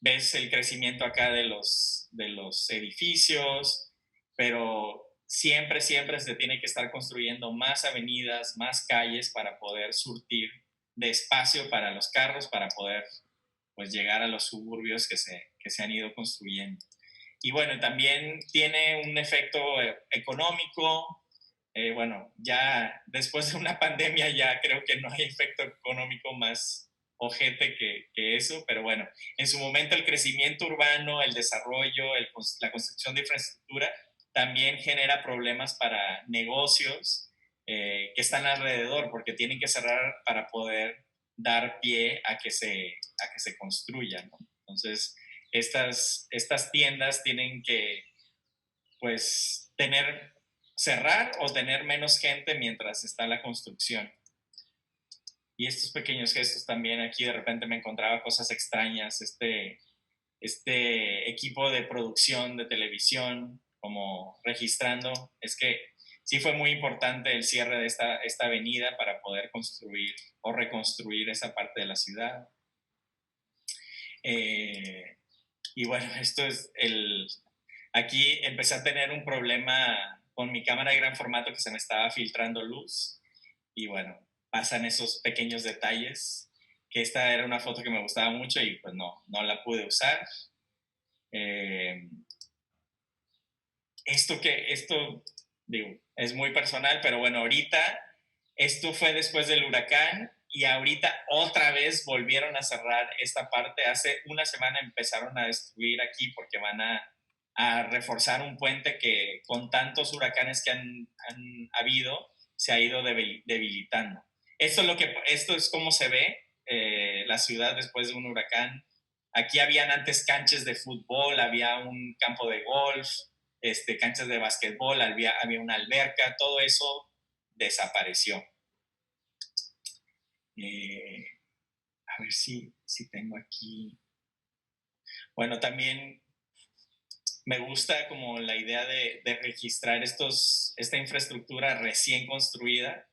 Ves el crecimiento acá de los edificios, pero siempre, siempre se tiene que estar construyendo más avenidas, más calles para poder surtir de espacio para los carros, para poder pues, llegar a los suburbios que se han ido construyendo. Y bueno, también tiene un efecto económico. Bueno, ya después de una pandemia ya creo que no hay efecto económico más ojete que eso, pero bueno, en su momento el crecimiento urbano, el desarrollo, la construcción de infraestructura también genera problemas para negocios que están alrededor, porque tienen que cerrar para poder dar pie a que se construya, ¿no? Entonces, estas tiendas tienen que, pues, cerrar o tener menos gente mientras está la construcción. Y estos pequeños gestos también, aquí de repente me encontraba cosas extrañas, este equipo de producción de televisión, como registrando. Es que sí fue muy importante el cierre de esta avenida para poder construir o reconstruir esa parte de la ciudad. Y bueno, esto es aquí empecé a tener un problema con mi cámara de gran formato, que se me estaba filtrando luz. Y bueno, pasan esos pequeños detalles, que esta era una foto que me gustaba mucho y pues no la pude usar. Esto digo, es muy personal, pero bueno, ahorita, esto fue después del huracán y ahorita otra vez volvieron a cerrar esta parte. Hace una semana empezaron a destruir aquí porque van a reforzar un puente que con tantos huracanes que han habido, se ha ido debilitando. Esto es como se ve la ciudad después de un huracán. Aquí habían antes canchas de fútbol, había un campo de golf, canchas de básquetbol, había una alberca, todo eso desapareció. A ver si tengo aquí. Bueno, también me gusta como la idea de registrar esta infraestructura recién construida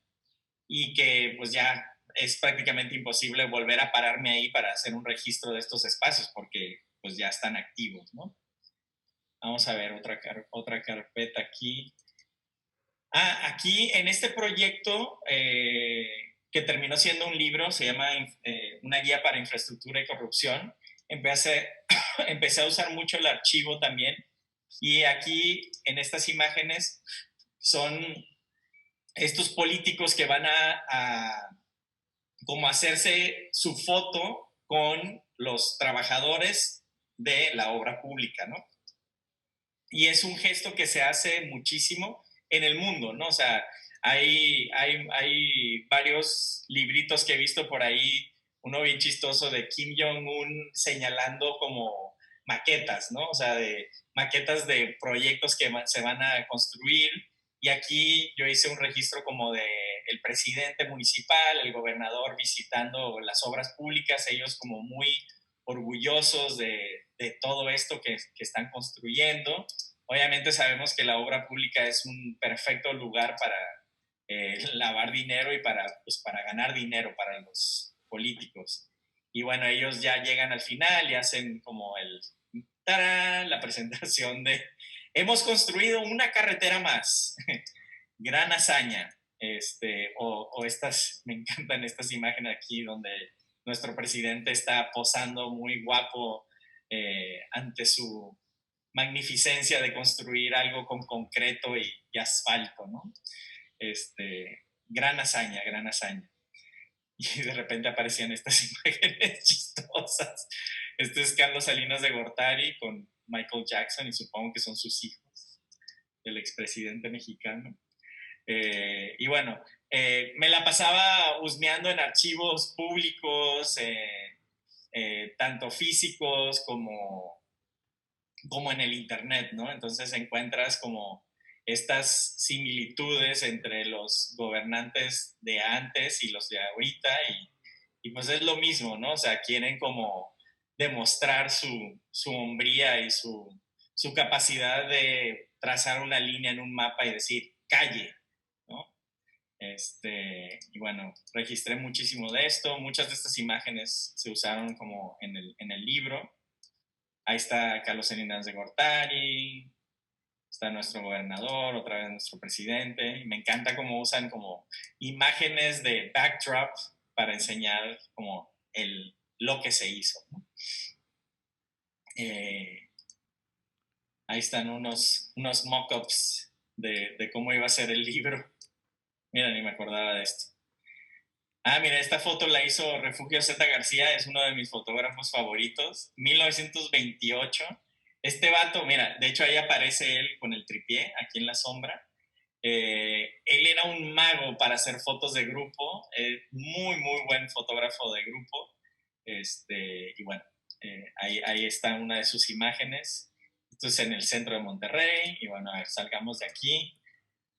y que pues ya es prácticamente imposible volver a pararme ahí para hacer un registro de estos espacios porque pues ya están activos, ¿no? Vamos a ver otra carpeta aquí. Aquí en este proyecto que terminó siendo un libro, se llama Una guía para infraestructura y corrupción, empecé a usar mucho el archivo también. Y aquí en estas imágenes son estos políticos que van a como hacerse su foto con los trabajadores de la obra pública, ¿no? Y es un gesto que se hace muchísimo en el mundo, ¿no? O sea, hay varios libritos que he visto por ahí, uno bien chistoso de Kim Jong-un señalando como maquetas, ¿no? O sea, de maquetas de proyectos que se van a construir. Y aquí yo hice un registro como de el presidente municipal, el gobernador visitando las obras públicas, ellos como muy orgullosos de todo esto que están construyendo. Obviamente sabemos que la obra pública es un perfecto lugar para lavar dinero y para ganar dinero para los políticos. Y bueno, ellos ya llegan al final y hacen como ¡tarán!, la presentación de hemos construido una carretera más. Gran hazaña. Me encantan estas imágenes aquí donde nuestro presidente está posando muy guapo ante su magnificencia de construir algo con concreto y asfalto, ¿no? Gran hazaña, gran hazaña. Y de repente aparecían estas imágenes chistosas. Este es Carlos Salinas de Gortari con Michael Jackson y supongo que son sus hijos, el expresidente mexicano. Y bueno, me la pasaba husmeando en archivos públicos, tanto físicos como en el internet, ¿no? Entonces encuentras como estas similitudes entre los gobernantes de antes y los de ahorita y pues es lo mismo, ¿no? O sea, quieren como demostrar su hombría y su capacidad de trazar una línea en un mapa y decir calle, ¿no? Y bueno, registré muchísimo de esto, muchas de estas imágenes se usaron como en el libro. Ahí está Carlos Salinas de Gortari, está nuestro gobernador, otra vez nuestro presidente. Y me encanta cómo usan como imágenes de backdrop para enseñar como lo que se hizo, ¿no? Ahí están unos mock-ups de cómo iba a ser el libro. Mira, ni me acordaba de esto. Mira, esta foto la hizo Refugio Z. García, es uno de mis fotógrafos favoritos, 1928. Este vato, mira, de hecho ahí aparece él con el tripié, aquí en la sombra. Él era un mago para hacer fotos de grupo, muy, muy buen fotógrafo de grupo. Y bueno, ahí está una de sus imágenes. Esto es en el centro de Monterrey. Y bueno, a ver, salgamos de aquí.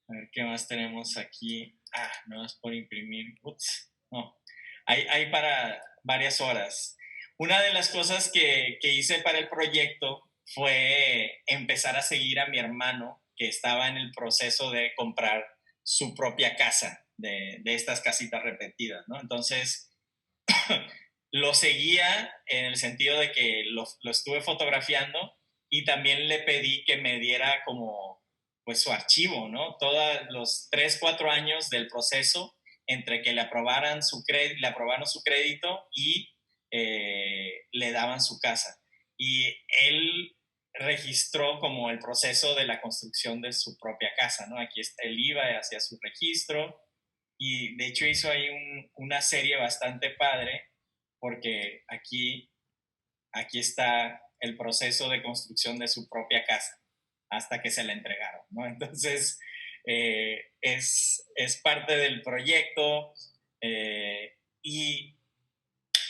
A ver qué más tenemos aquí. No es por imprimir. Ups, no. Hay para varias horas. Una de las cosas que hice para el proyecto fue empezar a seguir a mi hermano que estaba en el proceso de comprar su propia casa, de estas casitas repetidas, ¿no? Entonces, lo seguía en el sentido de que lo estuve fotografiando y también le pedí que me diera como pues su archivo, ¿no? Todos los 3 4 años del proceso entre que le aprobaron su crédito y le daban su casa. Y él registró como el proceso de la construcción de su propia casa, ¿no? Aquí está el IVA, hacía su registro y de hecho hizo ahí una serie bastante padre porque aquí está el proceso de construcción de su propia casa hasta que se la entregaron, ¿no? Entonces, es parte del proyecto y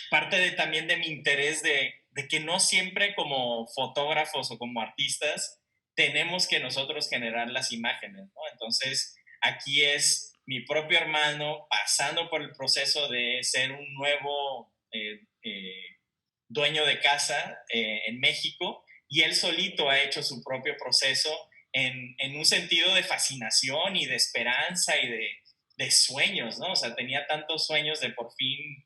parte también de mi interés de que no siempre como fotógrafos o como artistas tenemos que nosotros generar las imágenes, ¿no? Entonces, aquí es mi propio hermano pasando por el proceso de ser un nuevo dueño de casa en México y él solito ha hecho su propio proceso en un sentido de fascinación y de esperanza y de sueños, ¿no? O sea, tenía tantos sueños de por fin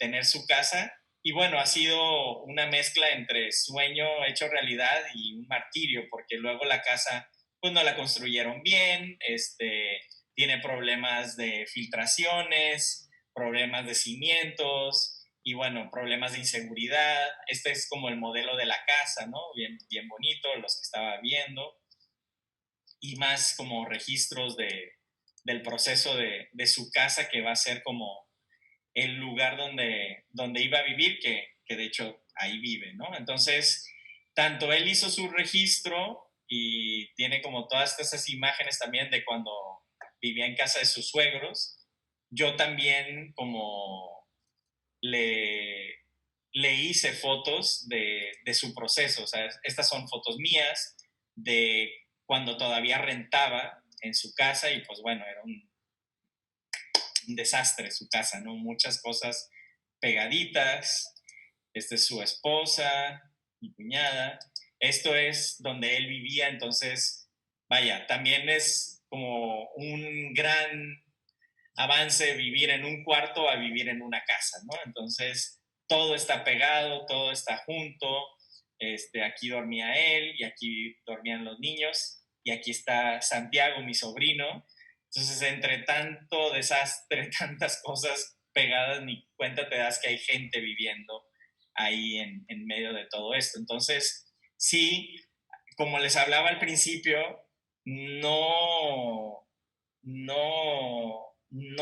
tener su casa y bueno, ha sido una mezcla entre sueño hecho realidad y un martirio, porque luego la casa pues no la construyeron bien, tiene problemas de filtraciones, problemas de cimientos, y bueno, problemas de inseguridad. Este es como el modelo de la casa, ¿no? Bien, bien bonito, los que estaba viendo, y más como registros del proceso de su casa, que va a ser como el lugar donde iba a vivir, que de hecho ahí vive, ¿no? Entonces, tanto él hizo su registro y tiene como todas esas imágenes también de cuando vivía en casa de sus suegros, yo también como le, le hice fotos de su proceso. O sea, estas son fotos mías de cuando todavía rentaba en su casa y pues bueno, era un desastre su casa, ¿no? Muchas cosas pegaditas. Esta es su esposa, mi cuñada. Esto es donde él vivía, entonces, vaya, también es como un gran avance vivir en un cuarto a vivir en una casa, ¿no? Entonces, todo está pegado, todo está junto. Aquí dormía él y aquí dormían los niños y aquí está Santiago, mi sobrino. Entonces, entre tanto desastre, tantas cosas pegadas, ni cuenta te das que hay gente viviendo ahí en medio de todo esto. Entonces, sí, como les hablaba al principio, no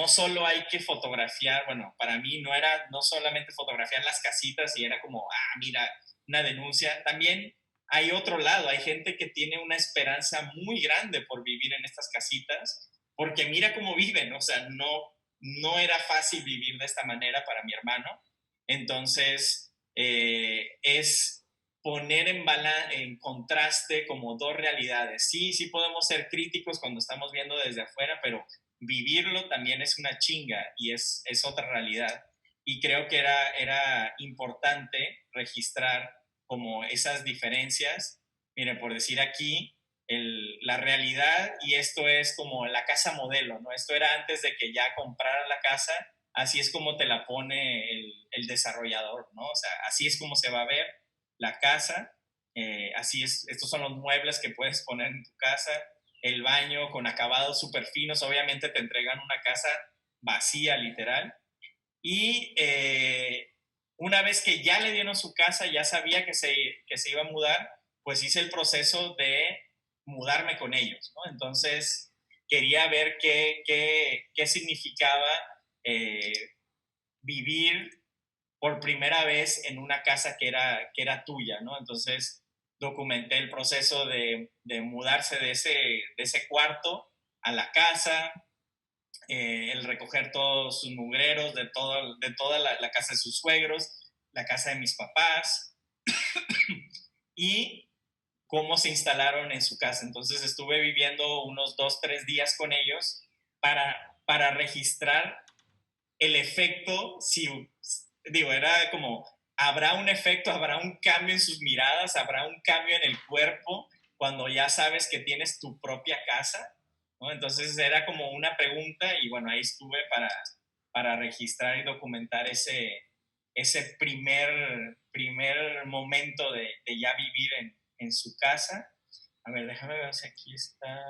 solo hay que fotografiar, bueno, para mí no era no solamente fotografiar las casitas y era como, mira, una denuncia, también hay otro lado, hay gente que tiene una esperanza muy grande por vivir en estas casitas, porque mira cómo viven, o sea, no era fácil vivir de esta manera para mi hermano, entonces es poner en contraste como dos realidades. Sí, sí podemos ser críticos cuando estamos viendo desde afuera, pero vivirlo también es una chinga y es otra realidad. Y creo que era importante registrar como esas diferencias. Miren, por decir aquí, la realidad, y esto es como la casa modelo, ¿no? Esto era antes de que ya comprara la casa, así es como te la pone el desarrollador, ¿no? O sea, así es como se va a ver la casa, así es, estos son los muebles que puedes poner en tu casa, el baño con acabados súper finos, obviamente te entregan una casa vacía, literal, y una vez que ya le dieron su casa, ya sabía que se iba a mudar, pues hice el proceso de mudarme con ellos, ¿no? Entonces, quería ver qué significaba eh, vivir por primera vez en una casa que era tuya, ¿no? Entonces documenté el proceso de mudarse de ese cuarto a la casa, el recoger todos sus mugreros de toda la casa de sus suegros, la casa de mis papás y cómo se instalaron en su casa. Entonces estuve viviendo unos 2, 3 días con ellos para registrar el efecto, si, digo, era como habrá un efecto, habrá un cambio en sus miradas, habrá un cambio en el cuerpo cuando ya sabes que tienes tu propia casa, ¿no? Entonces era como una pregunta y bueno, ahí estuve para registrar y documentar ese primer momento de ya vivir en su casa. A ver, déjame ver si aquí está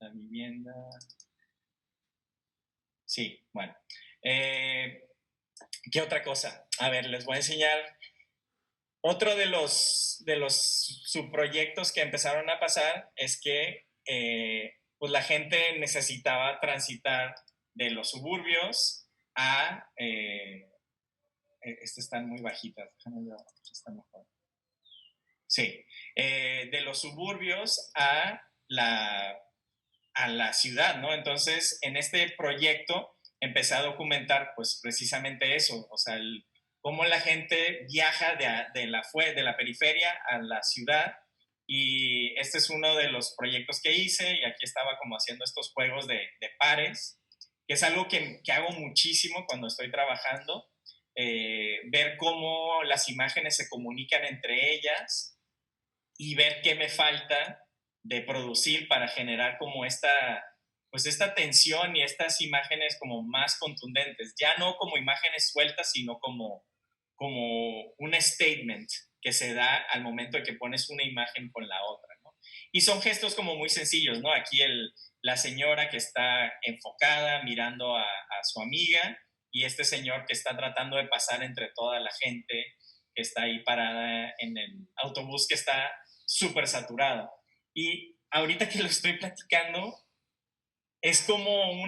la vivienda. Sí, bueno. ¿Qué otra cosa? A ver, les voy a enseñar otro de los subproyectos que empezaron a pasar es que pues la gente necesitaba transitar de los suburbios a... estas están muy bajitas, déjame ver, está mejor. Sí, de los suburbios a la ciudad, ¿no? Entonces, en este proyecto empecé a documentar, pues, precisamente eso, o sea, cómo la gente viaja de la periferia a la ciudad, y este es uno de los proyectos que hice, y aquí estaba como haciendo estos juegos de pares, que es algo que hago muchísimo cuando estoy trabajando, ver cómo las imágenes se comunican entre ellas, y ver qué me falta de producir para generar como pues esta tensión y estas imágenes como más contundentes, ya no como imágenes sueltas, sino como un statement que se da al momento de que pones una imagen con la otra, ¿no? Y son gestos como muy sencillos, ¿no? Aquí la señora que está enfocada mirando a su amiga, y este señor que está tratando de pasar entre toda la gente que está ahí parada en el autobús que está súper saturado. Y ahorita que lo estoy platicando, es como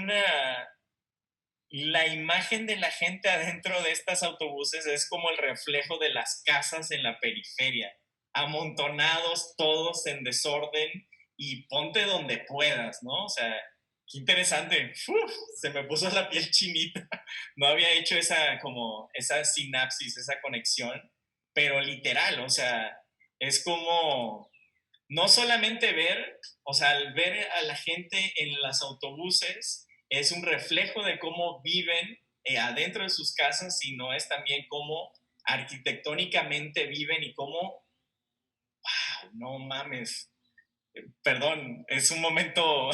la imagen de la gente adentro de estos autobuses es como el reflejo de las casas en la periferia, amontonados todos en desorden, y ponte donde puedas, ¿no? O sea, qué interesante. Uf, se me puso la piel chinita. No había hecho esa sinapsis, esa conexión, pero literal, o sea, es como no solamente ver, o sea, al ver a la gente en los autobuses, es un reflejo de cómo viven adentro de sus casas, sino es también cómo arquitectónicamente viven y cómo, wow, no mames, perdón, es un momento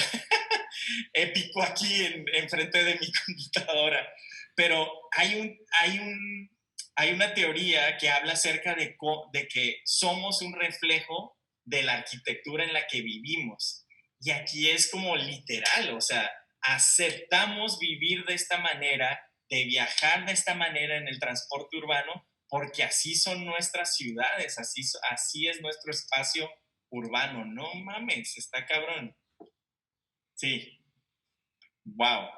épico aquí enfrente de mi computadora, pero hay una teoría que habla acerca de que somos un reflejo de la arquitectura en la que vivimos. Y aquí es como literal, o sea, aceptamos vivir de esta manera, de viajar de esta manera en el transporte urbano, porque así son nuestras ciudades, así es nuestro espacio urbano. No mames, está cabrón. Sí, wow.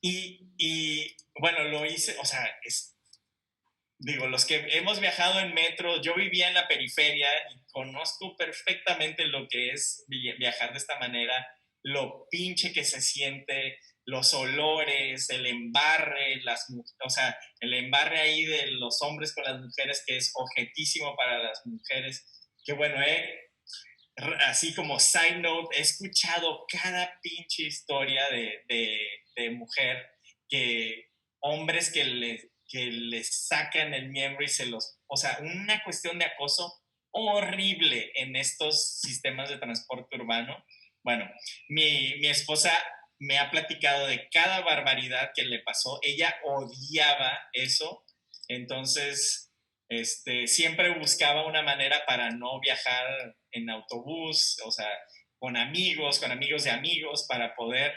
Y bueno, lo hice, o sea, digo, los que hemos viajado en metro, yo vivía en la periferia y conozco perfectamente lo que es viajar de esta manera, lo pinche que se siente, los olores, el embarre, o sea, el embarre ahí de los hombres con las mujeres, que es objetísimo para las mujeres. Que bueno, así como side note, he escuchado cada pinche historia de mujer, que hombres que les sacan el miembro y o sea, una cuestión de acoso horrible en estos sistemas de transporte urbano. Bueno, mi esposa me ha platicado de cada barbaridad que le pasó. Ella odiaba eso, entonces siempre buscaba una manera para no viajar en autobús, o sea, con amigos de amigos, para poder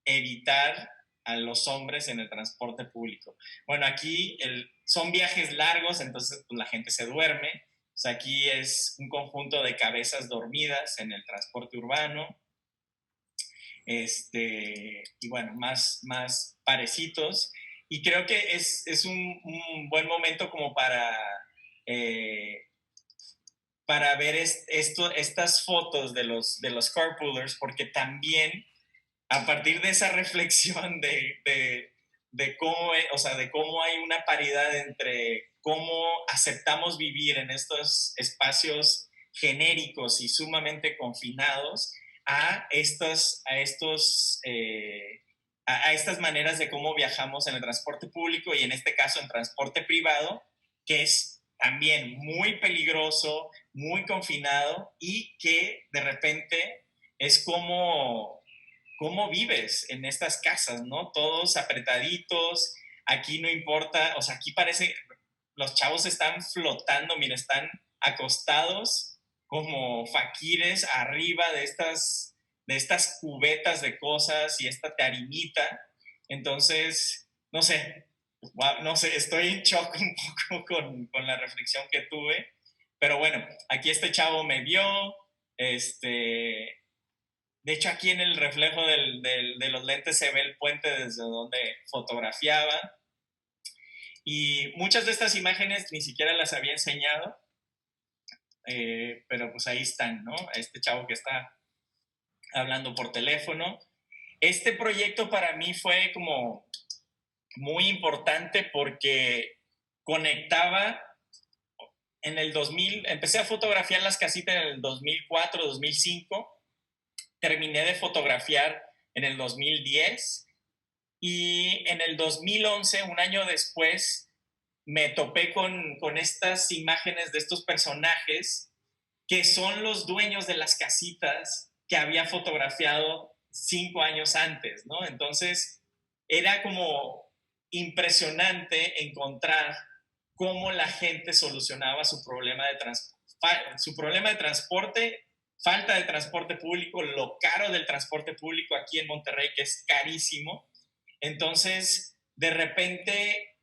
evitar a los hombres en el transporte público. Bueno, aquí son viajes largos, entonces pues, la gente se duerme. O sea, aquí es un conjunto de cabezas dormidas en el transporte urbano. Y bueno, más parecitos. Y creo que es un buen momento como eh, para ver estas fotos de los carpoolers, porque también a partir de esa reflexión de cómo, o sea, de cómo hay una paridad entre cómo aceptamos vivir en estos espacios genéricos y sumamente confinados a estas maneras de cómo viajamos en el transporte público, y en este caso en transporte privado, que es también muy peligroso, muy confinado y que de repente es como cómo vives en estas casas, ¿no? Todos apretaditos, aquí no importa, o sea, aquí parece, los chavos están flotando, mira, están acostados como faquires arriba de estas cubetas de cosas y esta tarimita. Entonces, no sé, wow, no sé, estoy en shock un poco con la reflexión que tuve, pero bueno, aquí este chavo me vio, este, de hecho, aquí en el reflejo de los lentes se ve el puente desde donde fotografiaba. Y muchas de estas imágenes ni siquiera las había enseñado, pero pues ahí están, ¿no? Este chavo que está hablando por teléfono. Este proyecto para mí fue como muy importante porque conectaba en el 2000, empecé a fotografiar las casitas en el 2004, 2005, terminé de fotografiar en el 2010 y en el 2011, un año después, me topé con estas imágenes de estos personajes que son los dueños de las casitas que había fotografiado 5 años antes, ¿no? Entonces, era como impresionante encontrar cómo la gente solucionaba su problema de transporte, falta de transporte público, lo caro del transporte público aquí en Monterrey, que es carísimo. Entonces, de repente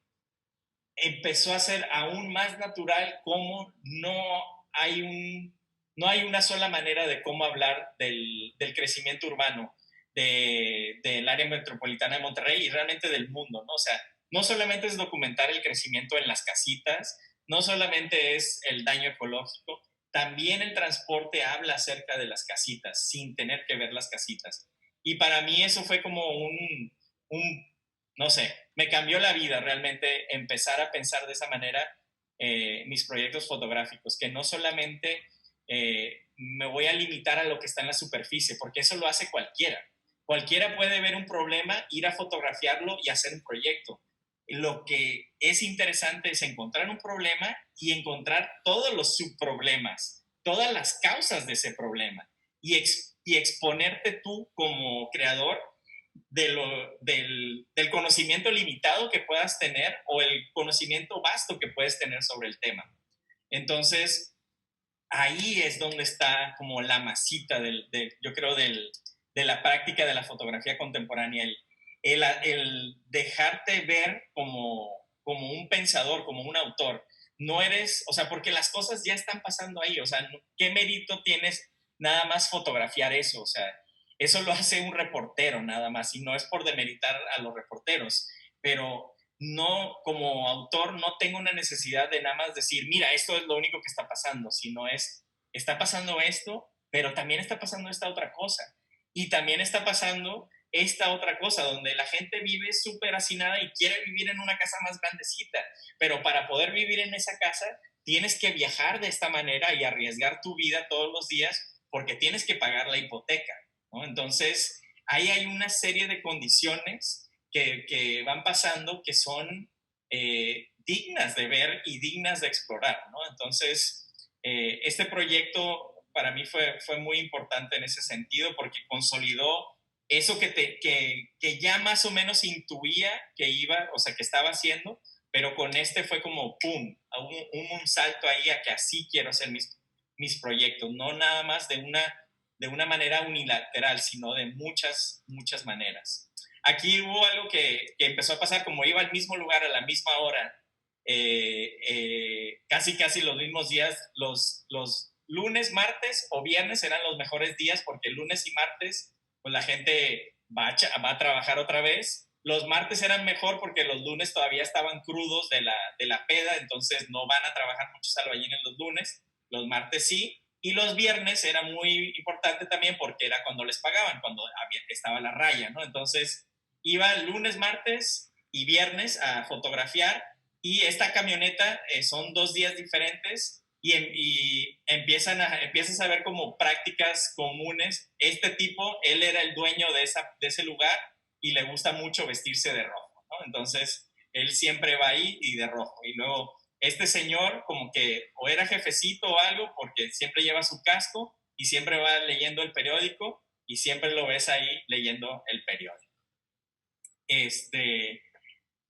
empezó a ser aún más natural cómo no hay una sola manera de cómo hablar del crecimiento urbano del área metropolitana de Monterrey y realmente del mundo, ¿no? O sea, no solamente es documentar el crecimiento en las casitas, no solamente es el daño ecológico, también el transporte habla acerca de las casitas, sin tener que ver las casitas. Y para mí eso fue como un no sé, me cambió la vida realmente empezar a pensar de esa manera mis proyectos fotográficos, que no solamente me voy a limitar a lo que está en la superficie, porque eso lo hace cualquiera. Cualquiera puede ver un problema, ir a fotografiarlo y hacer un proyecto. Lo que es interesante es encontrar un problema y encontrar todos los subproblemas, todas las causas de ese problema y exponerte tú como creador del conocimiento limitado que puedas tener o el conocimiento vasto que puedes tener sobre el tema. Entonces, ahí es donde está como la masita yo creo, de la práctica de la fotografía contemporánea, el dejarte ver como un pensador, como un autor. No eres, o sea, porque las cosas ya están pasando ahí, o sea, ¿qué mérito tienes nada más fotografiar eso? O sea, eso lo hace un reportero nada más, y no es por demeritar a los reporteros, pero no, como autor, no tengo una necesidad de nada más decir, mira, esto es lo único que está pasando, sino está pasando esto, pero también está pasando esta otra cosa. Y también está pasando esta otra cosa, donde la gente vive súper hacinada y quiere vivir en una casa más grandecita, pero para poder vivir en esa casa tienes que viajar de esta manera y arriesgar tu vida todos los días porque tienes que pagar la hipoteca, ¿no? Entonces, ahí hay una serie de condiciones que van pasando que son dignas de ver y dignas de explorar, ¿no? Entonces, este proyecto para mí fue muy importante en ese sentido porque consolidó eso que ya más o menos intuía que iba, o sea, que estaba haciendo, pero con este fue como, ¡pum!, un salto ahí a que así quiero hacer mis proyectos, no nada más de una manera unilateral, sino de muchas, muchas maneras. Aquí hubo algo que empezó a pasar, como iba al mismo lugar a la misma hora, casi los mismos días, los lunes, martes o viernes eran los mejores días porque lunes y martes pues la gente va a trabajar otra vez. Los martes eran mejor porque los lunes todavía estaban crudos de la peda, entonces no van a trabajar muchos albañiles los lunes, los martes sí, y los viernes era muy importante también porque era cuando les pagaban, cuando estaba la raya, ¿no? Entonces iba lunes, martes y viernes a fotografiar y esta camioneta son 2 días diferentes y empiezas a ver como prácticas comunes. Este tipo, él era el dueño de ese lugar y le gusta mucho vestirse de rojo, ¿no? Entonces, él siempre va ahí y de rojo. Y luego este señor como que o era jefecito o algo, porque siempre lleva su casco y siempre va leyendo el periódico y siempre lo ves ahí leyendo el periódico.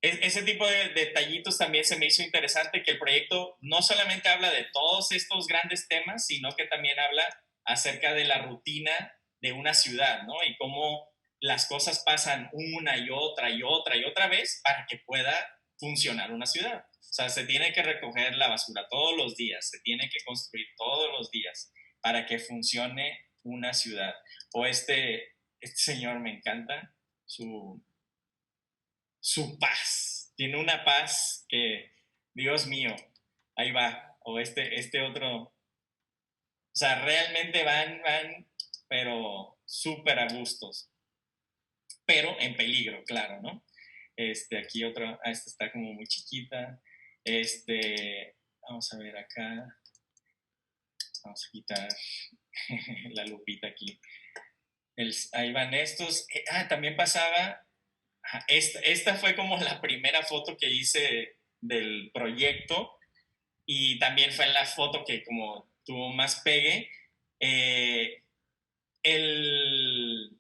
Ese tipo de detallitos también se me hizo interesante, que el proyecto no solamente habla de todos estos grandes temas, sino que también habla acerca de la rutina de una ciudad, ¿no? Y cómo las cosas pasan una y otra y otra y otra vez para que pueda funcionar una ciudad. O sea, se tiene que recoger la basura todos los días, se tiene que construir todos los días para que funcione una ciudad. O este señor me encanta, su paz. Tiene una paz que, Dios mío, ahí va. O este otro. O sea, realmente van, pero súper a gustos. Pero en peligro, claro, ¿no? Aquí otro, esta está como muy chiquita. Vamos a ver acá. Vamos a quitar la lupita aquí. Ahí van estos. También pasaba. Esta fue como la primera foto que hice del proyecto y también fue la foto que como tuvo más pegue. Eh, el,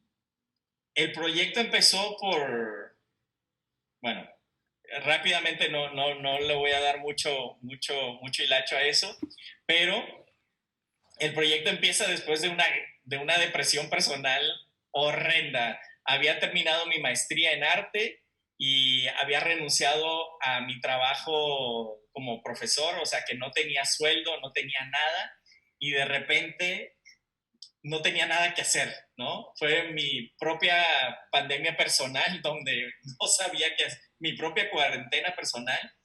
el proyecto empezó bueno, rápidamente no le voy a dar mucho hilacho a eso, pero el proyecto empieza después de una depresión personal horrenda. Había terminado mi maestría en arte y había renunciado a mi trabajo como profesor, o sea que no tenía sueldo, no tenía nada, y de repente no tenía nada que hacer, ¿no? Fue mi propia pandemia personal donde no sabía qué hacer, mi propia cuarentena personal.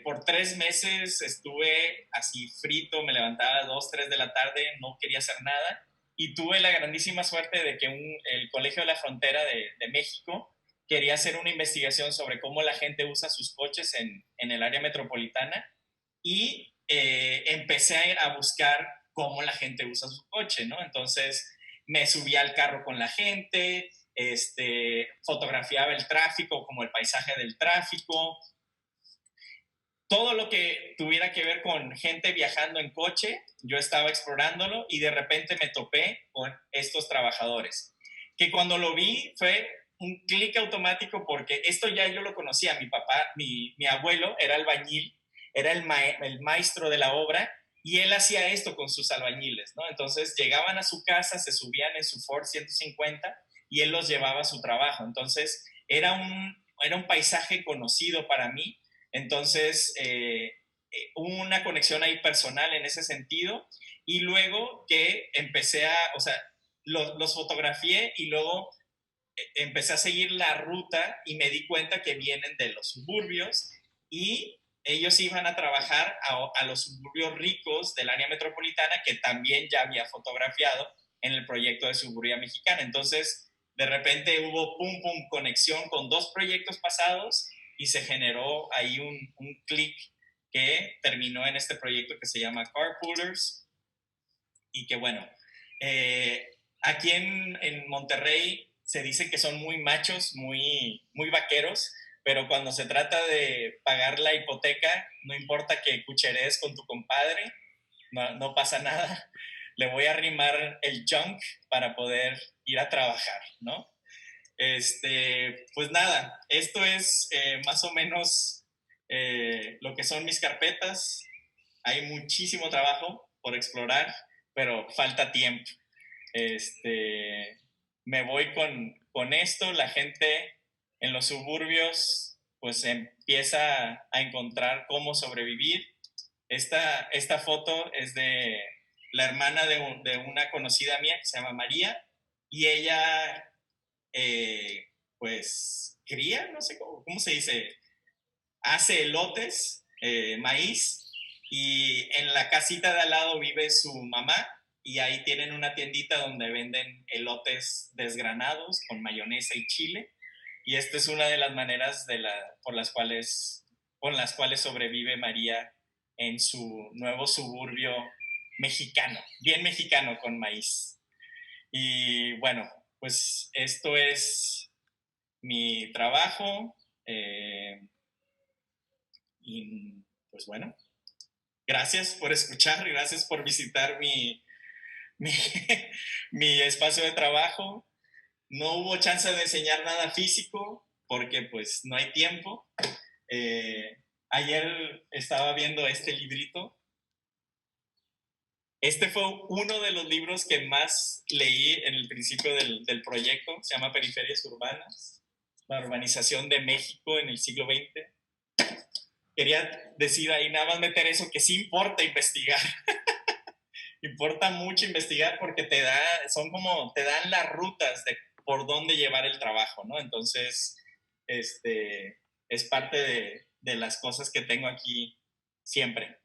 Por 3 meses estuve así frito, me levantaba a 2, 3 de la tarde, no quería hacer nada, y tuve la grandísima suerte de que el Colegio de la Frontera de México quería hacer una investigación sobre cómo la gente usa sus coches en el área metropolitana, y empecé a buscar cómo la gente usa su coche, ¿no? Entonces me subí al carro con la gente, fotografiaba el tráfico, como el paisaje del tráfico, todo lo que tuviera que ver con gente viajando en coche, yo estaba explorándolo y de repente me topé con estos trabajadores, que cuando lo vi fue un clic automático porque esto ya yo lo conocía. Mi papá, mi abuelo era albañil, era el maestro de la obra y él hacía esto con sus albañiles, ¿no? Entonces llegaban a su casa, se subían en su Ford 150 y él los llevaba a su trabajo. Entonces era un paisaje conocido para mí. Entonces, hubo una conexión ahí personal en ese sentido, y luego que o sea, los fotografié y luego empecé a seguir la ruta y me di cuenta que vienen de los suburbios y ellos iban a trabajar a los suburbios ricos del área metropolitana que también ya había fotografiado en el proyecto de Suburbia Mexicana. Entonces, de repente hubo conexión con dos proyectos pasados y se generó ahí un clic que terminó en este proyecto que se llama Carpoolers y que bueno, aquí en Monterrey se dice que son muy machos, muy vaqueros, pero cuando se trata de pagar la hipoteca, no importa que cucherees con tu compadre, no pasa nada. Le voy a arrimar el junk para poder ir a trabajar, ¿no? Pues nada, esto es más o menos lo que son mis carpetas. Hay muchísimo trabajo por explorar, pero falta tiempo. Me voy con esto. La gente en los suburbios pues empieza a encontrar cómo sobrevivir. Esta foto es de la hermana de una conocida mía que se llama María, y ella pues cría, no sé cómo se dice, hace elotes, maíz, y en la casita de al lado vive su mamá y ahí tienen una tiendita donde venden elotes desgranados con mayonesa y chile, y esta es una de las maneras con las cuales sobrevive María en su nuevo suburbio mexicano, bien mexicano con maíz. Y bueno, pues esto es mi trabajo, y pues bueno, gracias por escuchar, gracias por visitar mi, mi espacio de trabajo. No hubo chance de enseñar nada físico porque pues no hay tiempo. Ayer estaba viendo este librito. Este fue uno de los libros que más leí en el principio del proyecto. Se llama Periferias Urbanas, la urbanización de México en el siglo XX. Quería decir ahí nada más meter eso, que sí importa investigar. Importa mucho investigar porque te dan las rutas de por dónde llevar el trabajo, ¿no? Entonces, es parte de las cosas que tengo aquí siempre.